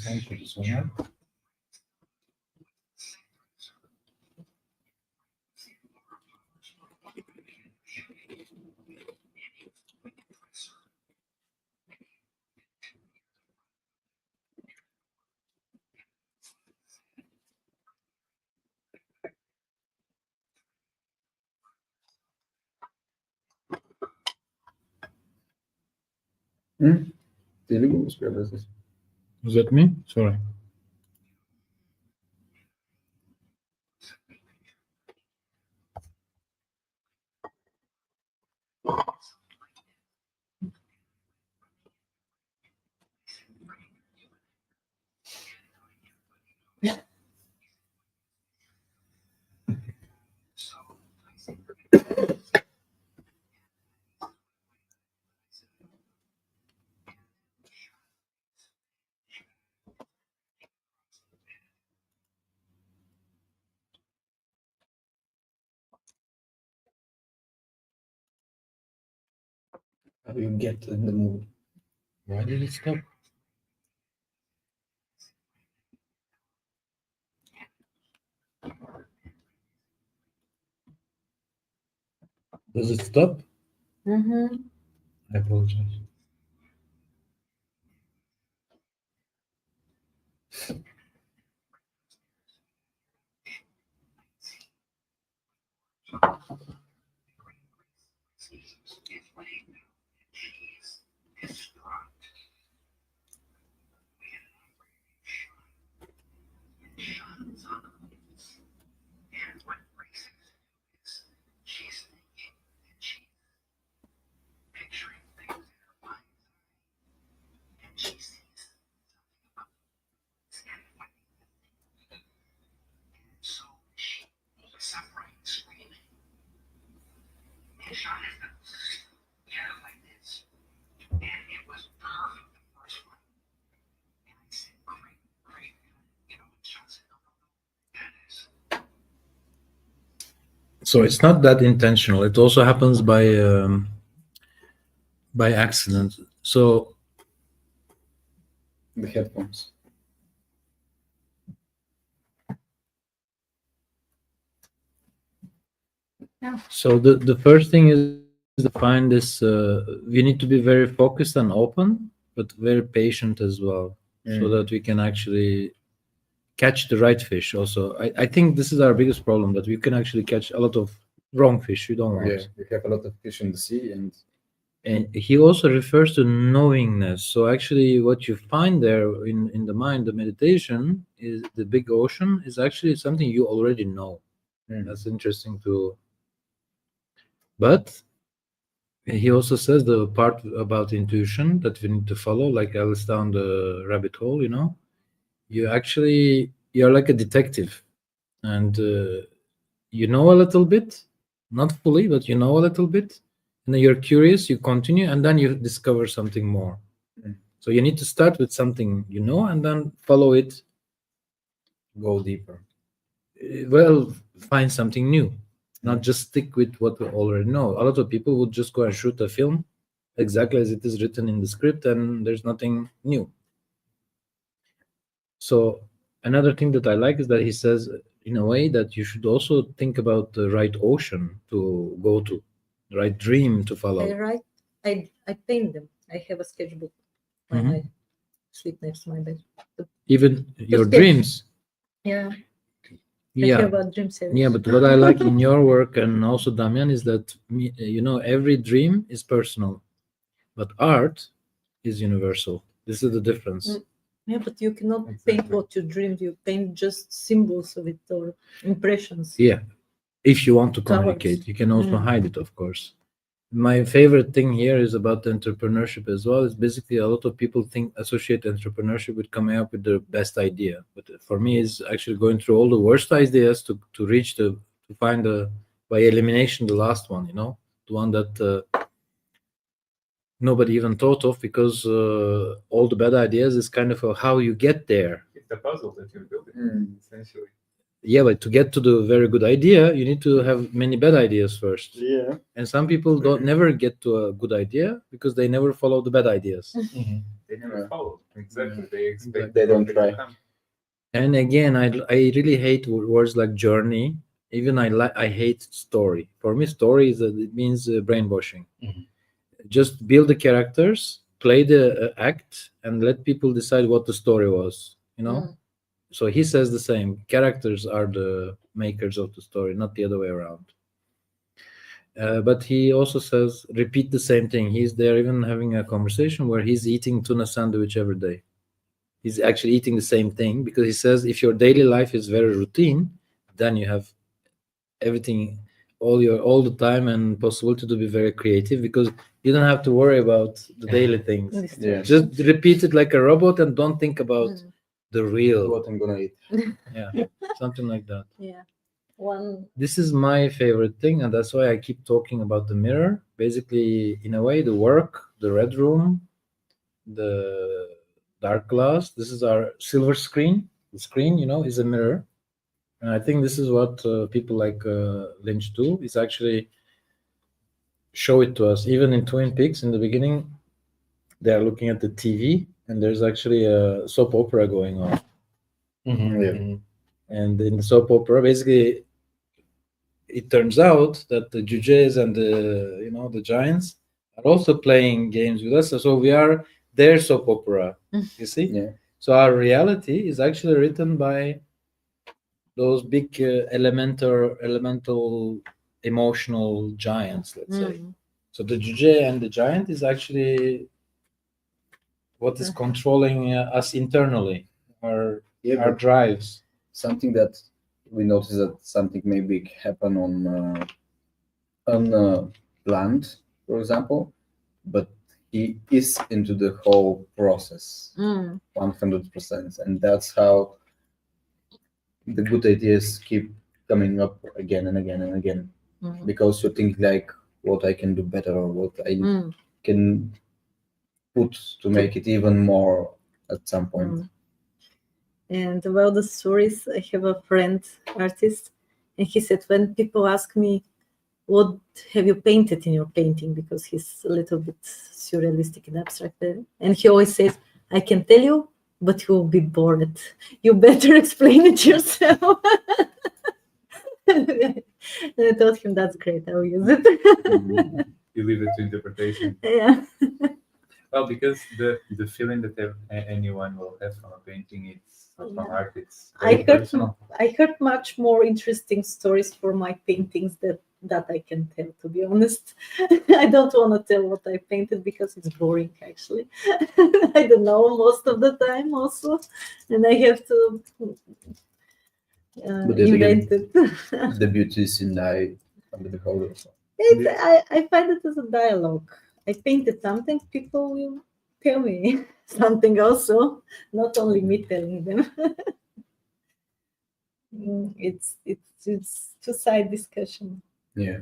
Thank you so much. Ты любишь спрятаться? Was that me? Sorry. How you get in the mood? Why did it stop? Does it stop? Mm-hmm. I apologize. So it's not that intentional. It also happens by accident. So The headphones. so the first thing is to find this. We need to be very focused and open, but very patient as well, so that we can actually catch the right fish. Also, I think this is our biggest problem, that we can actually catch a lot of wrong fish we don't want. Yeah, we have a lot of fish in the sea, and He also refers to knowingness. So actually, what you find there in the mind, the meditation, is the big ocean is actually something you already know. That's interesting too. But he also says the part about intuition that we need to follow, like Alice down the rabbit hole. You're like a detective, and you know a little bit, not fully, but you know a little bit, and then you're curious, you continue, and then you discover something more. So you need to start with something you know and then follow it. go deeper. Well, find something new, not just stick with what we already know. A lot of people would just go and shoot a film exactly as it is written in the script, and there's nothing new. So another thing that I like is that he says, in a way, that you should also think about the right ocean to go to, the right dream to follow. I write. I paint them. I have a sketchbook when I sleep next to my bed. Even your sketch. dreams. Yeah. I Yeah. have a dream series. Yeah, but what I like in your work and also Damian is that every dream is personal, but art is universal. This is the difference. Yeah, but you cannot Exactly. paint what you dreamed. You paint just symbols of it or impressions. Yeah, if you want to Colors. communicate, you can also hide it, of course. My favorite thing here is about entrepreneurship as well. Is basically a lot of people associate entrepreneurship with coming up with the best idea, but for me, is actually going through all the worst ideas to find by elimination the last one. The one that nobody even thought of, because all the bad ideas is kind of how you get there. It's a puzzle that you're building, essentially. Yeah, but to get to the very good idea, you need to have many bad ideas first. Yeah. And some people don't never get to a good idea because they never follow the bad ideas. They never follow. Exactly. Yeah. They expect They don't something try. to come. And again, I really hate words like journey. Even I hate story. For me, story it means brainwashing. Just build the characters, play the act, and let people decide what the story was. So he says the same. Characters are the makers of the story, not the other way around. But he also says, repeat the same thing. He's there even having a conversation where he's eating tuna sandwich every day. He's actually eating the same thing, because he says if your daily life is very routine, then you have everything all the time and possibility to be very creative, because you don't have to worry about the daily things. Yeah. Just repeat it like a robot and don't think about the real. What I'm gonna eat. Yeah, something like that. Yeah. One. This is my favorite thing, and that's why I keep talking about the mirror. Basically, in a way, the work, the red room, the dark glass, this is our silver screen. The screen, is a mirror. And I think this is what people like Lynch do, is actually show it to us. Even in Twin Peaks, in the beginning, they are looking at the TV, and there's actually a soap opera going on. Yeah. And in the soap opera, basically, it turns out that the judges and the giants are also playing games with us. So we are their soap opera. You see? Yeah. So our reality is actually written by those big elemental emotional giants, let's say. So the judge and the giant is actually what is controlling us internally, our drives. Something that we notice that something may big happen on land, for example, but he is into the whole process 100%, and that's how the good ideas keep coming up again and again and again, because you think like what I can do better or what I can put to make it even more at some point. And about the stories, I have a friend, artist, and he said, when people ask me, what have you painted in your painting? Because he's a little bit surrealistic and abstract. And he always says, I can tell you, but you will be bored. You better explain it yourself. And I told him, that's great, I'll use it. You leave it to interpretation. Yeah. Well, because the feeling that anyone will have from a painting, it's from art. It's very personal. I heard much more interesting stories for my paintings that I can tell, to be honest. I don't want to tell what I painted because it's boring, actually. I don't know most of the time also, and I have to But then invent again, it. the beauty is in the eye of the beholder. So. I find it as a dialogue. I painted something, people will tell me something also, not only me telling them. It's two-side discussion. Yeah.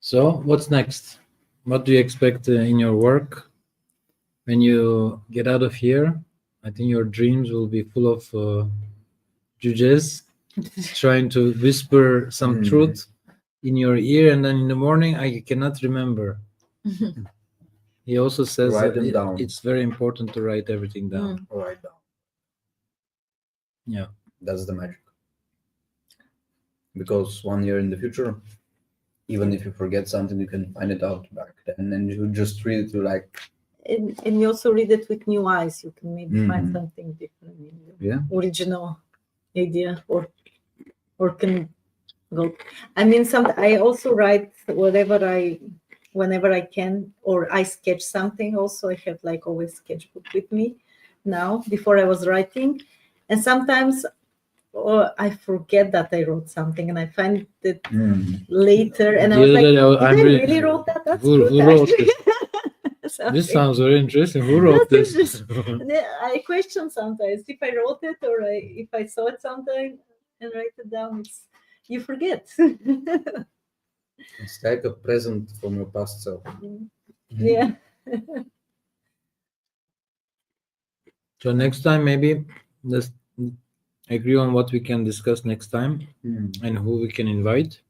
So what's next? What do you expect in your work when you get out of here? I think your dreams will be full of judges trying to whisper some truth in your ear, and then in the morning I cannot remember. He also says Write that them down. it's very important to write everything down. Write down. Yeah. That's the magic. Because 1 year in the future, even if you forget something, you can find it out back then, and you just read it. You like. And you also read it with new eyes. You can maybe find something different in the original idea, or can go. I mean, I also write whenever I can, or I sketch something. Also, I have like always sketchbook with me now. Before I was writing, and sometimes I forget that I wrote something, and I find it later, and I was like, did I really wrote that? That's who good, wrote this? This sounds very interesting. Who wrote this? I question sometimes if I wrote it or if I saw it sometime and write it down. You forget. It's like a present from your past self. Yeah. So next time, maybe let's agree on what we can discuss next time and who we can invite.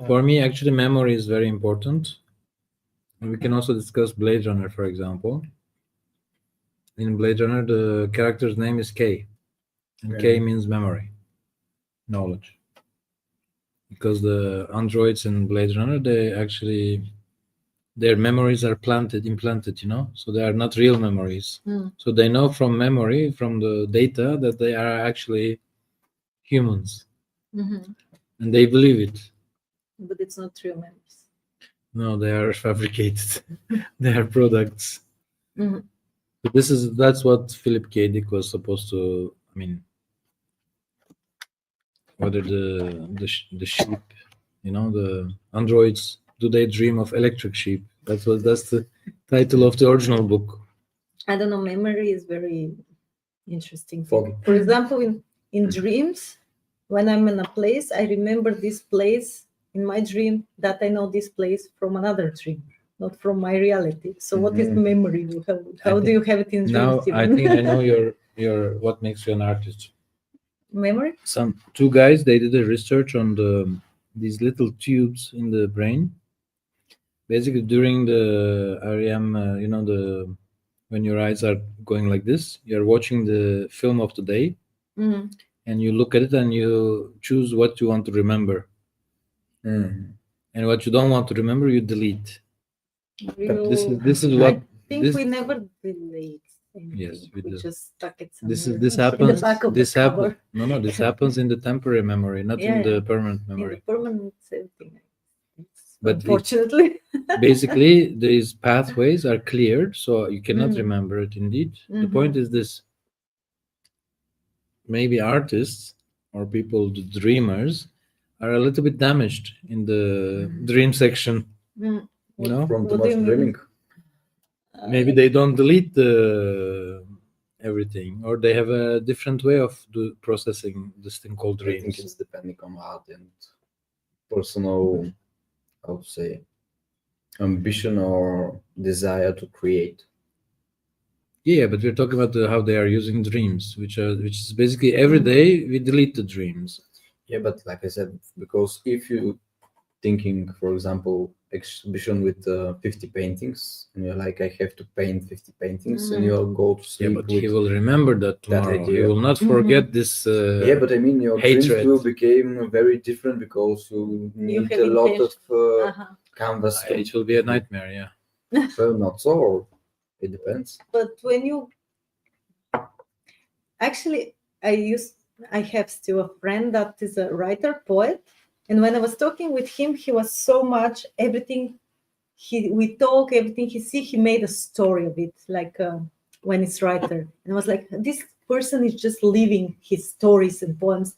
For me, actually, memory is very important. And we can also discuss Blade Runner, for example. In Blade Runner, the character's name is K. And K means memory, knowledge. Because the androids in Blade Runner, their memories are implanted, so they are not real memories. So they know from memory, from the data, that they are actually humans. And they believe it. But it's not real memories. No, they are fabricated. They are products. But that's what Philip K. Dick was supposed to, whether the sheep, the androids, do they dream of electric sheep? That's the title of the original book. I don't know. Memory is very interesting. Foggy. For example, in dreams, when I'm in a place, I remember this place in my dream that I know this place from another dream. not from my reality. So what is Mhm. memory? How do you have it in Now dreams? I even? think I know your what makes you an artist. Memory. Some two guys, they did a research on these little tubes in the brain. Basically, during the REM, when your eyes are going like this, you're watching the film of the day, Mm. and you look at it and you choose what you want to remember, Mm. and what you don't want to remember, you delete. This is I what think this we never delete anything. Yes, we do. just stuck it this somewhere. this in the happens. back of This the cover. happens. No, this happens in the temporary memory, not in Yeah, the yeah. permanent In the memory. permanent everything. But Unfortunately. Basically, these pathways are cleared, so you cannot Mm. remember it. Indeed, the Mhm. point is this: maybe artists or people, the dreamers, are a little bit damaged in the dream section. Mm. You know, From too What do much you mean? dreaming. maybe they don't delete the everything, or they have a different way of processing this thing called I think dreams. it's depending on art and personal, I would say, ambition or desire to create. Yeah, but we're talking about how they are using dreams, which is basically every day we delete the dreams. Yeah, but like I said, because if you thinking, for example, exhibition with 50 paintings, and you're like, I have to paint 50 paintings, and you'll go to Yeah, sleep but with. he will remember that tomorrow. He idea. will not forget this. Yeah, but I mean, your hatred. dreams will become very different because you need have a lot of intention. canvas. To, it will be a nightmare. Yeah. well, not so. It depends. But when you actually, I have still a friend that is a writer, poet, and when I was talking with him, he was so much everything. We talk everything he see. He made a story of it, like when it's writer, and I was like, this person is just living his stories and poems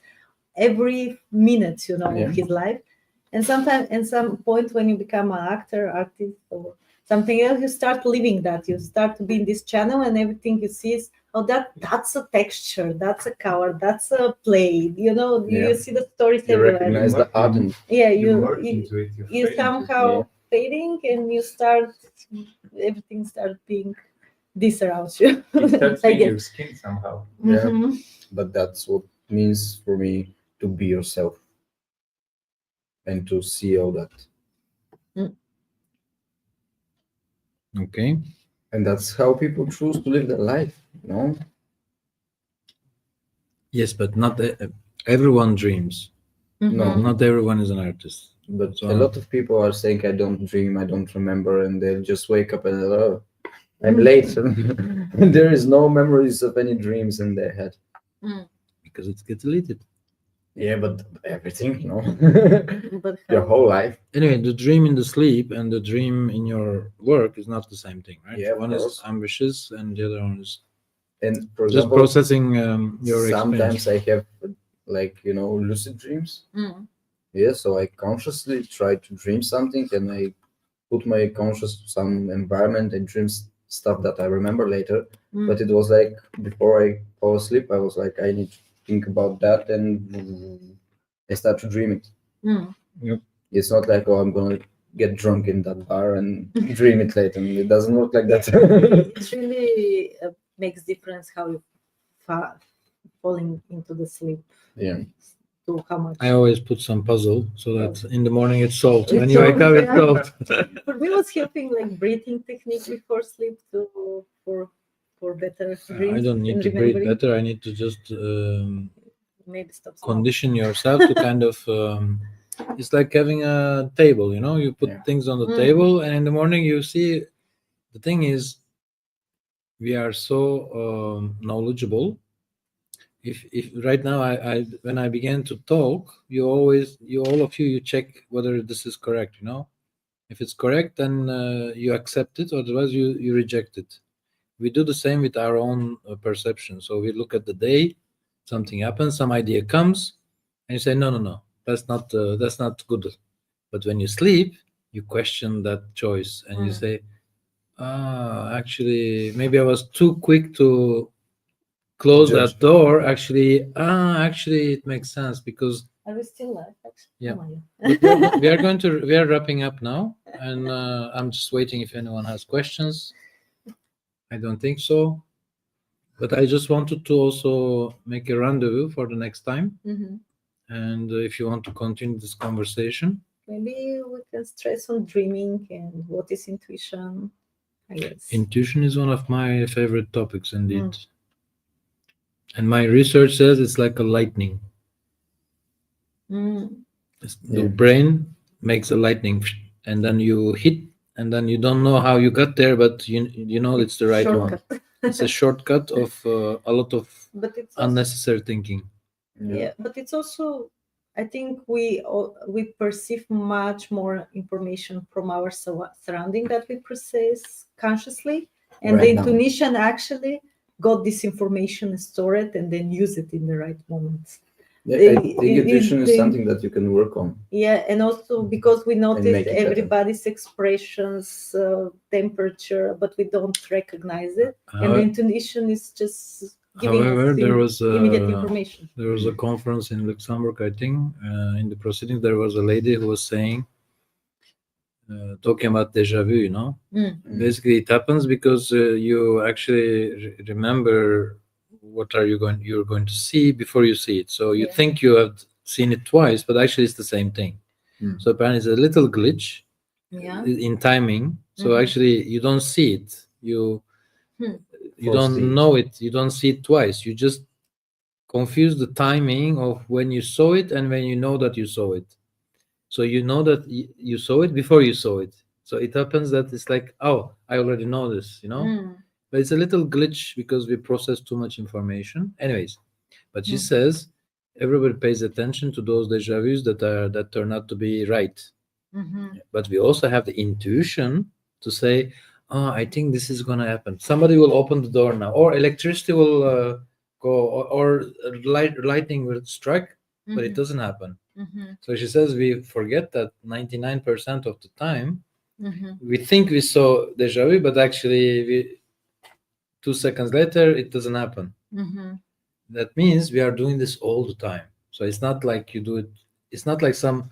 every minute, Yeah. of his life. And sometimes, at some point, when you become an actor, artist, or something else, you start living that. You start to be in this channel, and everything you see is, oh, that's a texture, that's a color, that's a play. Yeah. You see the stories You everywhere. recognize the art. And, Yeah, You merge into it. you fade into it. somehow fading, and you start everything starts being this around you. It starts I being guess. your skin somehow. Yeah. Mhm. but that's what means for me to be yourself and to see all that. Okay. And that's how people choose to live their life, you know? Yes, but not everyone dreams. No. Not everyone is an artist. But So- a lot of people are saying, I don't dream, I don't remember, and they'll just wake up and, oh, I'm late. And there is no memories of any dreams in their head. Because it gets deleted. Yeah, but everything, you know? But Your how- whole life. Anyway, the dream in the sleep and the dream in your work is not the same thing, right? Yeah, of one course. is ambitious and the other one is And for just example, processing your sometimes experience. I have like, lucid dreams. Mm. Yeah, so I consciously try to dream something and I put my conscious to some environment and dream stuff that I remember later. But it was like before I fall asleep, I was like, I need to think about that, and I start to dream it. Mm. Yep. It's not like, oh, I'm gonna get drunk in that bar and dream it later. And it doesn't work like that. It really makes difference how you falling into the sleep. Yeah. To how much. I always put some puzzle so that in the morning it's solved. It's When you wake up, solved, it's yeah. solved. For me, it was helping like breathing technique before sleep for better dreams. I don't need and to breathe remembering. better. I need to just Maybe stop. condition yourself to kind of. It's like having a table, you put Yeah. things on the table, and in the morning you see. The thing is, we are so knowledgeable. If right now I when I began to talk, all of you check whether this is correct. If it's correct, then you accept it. Otherwise, you reject it. We do the same with our own perception. So we look at the day, something happens, some idea comes, and you say, no, that's not good. But when you sleep, you question that choice, and you say, actually, maybe I was too quick to close Judge. that door. Actually, it makes sense because Are we still live? Actually? Yeah. Oh my God. But we are wrapping up now, and I'm just waiting if anyone has questions. I don't think so, but I just wanted to also make a rendezvous for the next time. Mhm. And if you want to continue this conversation, Maybe we can stress on dreaming and what is intuition, I guess. intuition is one of my favorite topics indeed. And my research says it's like a lightning. Mm. Your brain makes a lightning, and then you hit, and then you don't know how you got there, but you know it's the right one. Shortcut. It's a shortcut of a lot of But it's also, unnecessary thinking. yeah, but it's also, I think we perceive much more information from our surrounding that we process consciously, and the Right now. intuition actually got this information, store it, and then use it in the right moment. Yeah, They- I think intuition is they- something that you can work on. Yeah, and also because we notice make it better. everybody's expressions, temperature, but we don't recognize it, and the However, intuition is just giving however, us there was immediate information. there was a conference in Luxembourg, I think. In the proceedings, there was a lady who was saying, talking about déjà vu. Basically, it happens because you actually remember what you're going to see before you see it. So you Yeah. think you have seen it twice, but actually it's the same thing. So apparently it's a little glitch Yeah. in timing. So Mhm. actually you don't see it. You Foresee don't it. know it. You don't see it twice. You just confuse the timing of when you saw it and when you know that you saw it. So you know that you saw it before you saw it. So it happens that it's like, oh, I already know this. Mm. But it's a little glitch because we process too much information. Anyways, but she Mm. says everybody pays attention to those deja vus that turn out to be right. Mhm. But we also have the intuition to say, oh, I think this is gonna happen. Somebody will open the door now, or electricity will go, or lightning will strike, but it Mhm. doesn't happen. Mhm. So she says we forget that 99% of the time Mhm. we think we saw deja vu, but actually 2 seconds later it doesn't happen. Mhm. That means we are doing this all the time. So it's not like you do it. It's not like some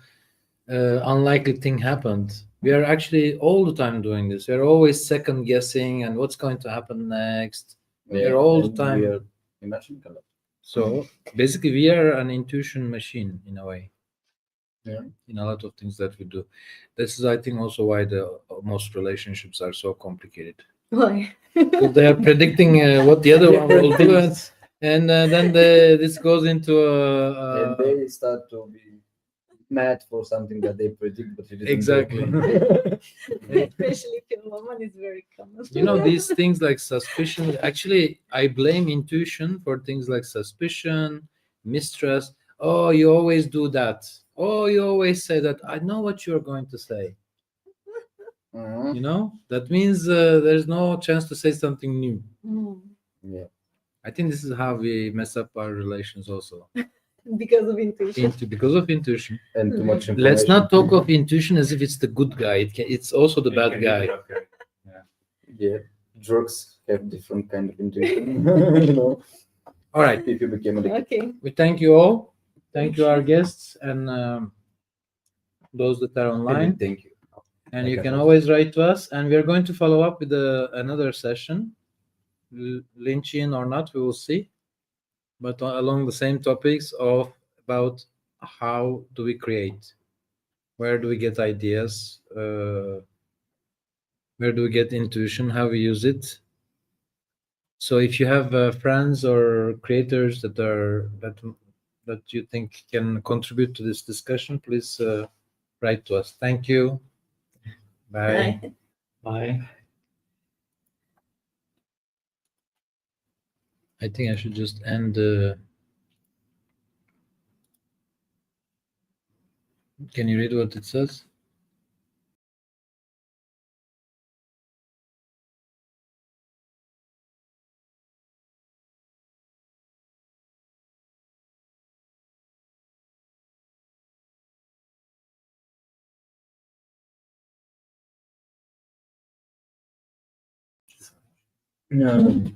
unlikely thing happened. We are actually all the time doing this. We are always second guessing and what's going to happen next. We are all the and time. We are imagining a lot. So basically, we are an intuition machine in a way. Yeah. In a lot of things that we do. This is, I think, also why the most relationships are so complicated. Why? Because they are predicting what the other one will do, and then this goes into And they start to be mad for something that they predict, but you didn't. Exactly. Especially if you're a woman, is very common. these things like suspicion. Actually, I blame intuition for things like suspicion, mistrust. Oh, you always do that. Oh, you always say that. I know what you're going to say. Mhm. That means there's no chance to say something new. Mm. Yeah. I think this is how we mess up our relations also. Because of intuition. Because of intuition. And too much information. Let's not talk of intuition as if it's the good guy. It's also the It bad can be guy. okay. Yeah. Jerks have different kind of intuition. All right. If you became a Okay. We thank you all. Thank you, our guests, and those that are online. Thank you. And Like you I can thought. always write to us. And we are going to follow up with another session, Lynchian or not, we will see. But along the same topics about how do we create, where do we get ideas, where do we get intuition, how we use it. So if you have friends or creators that you think can contribute to this discussion, please write to us. Thank you. Bye. Bye. Bye. I think I should just end. Can you read what it says? No.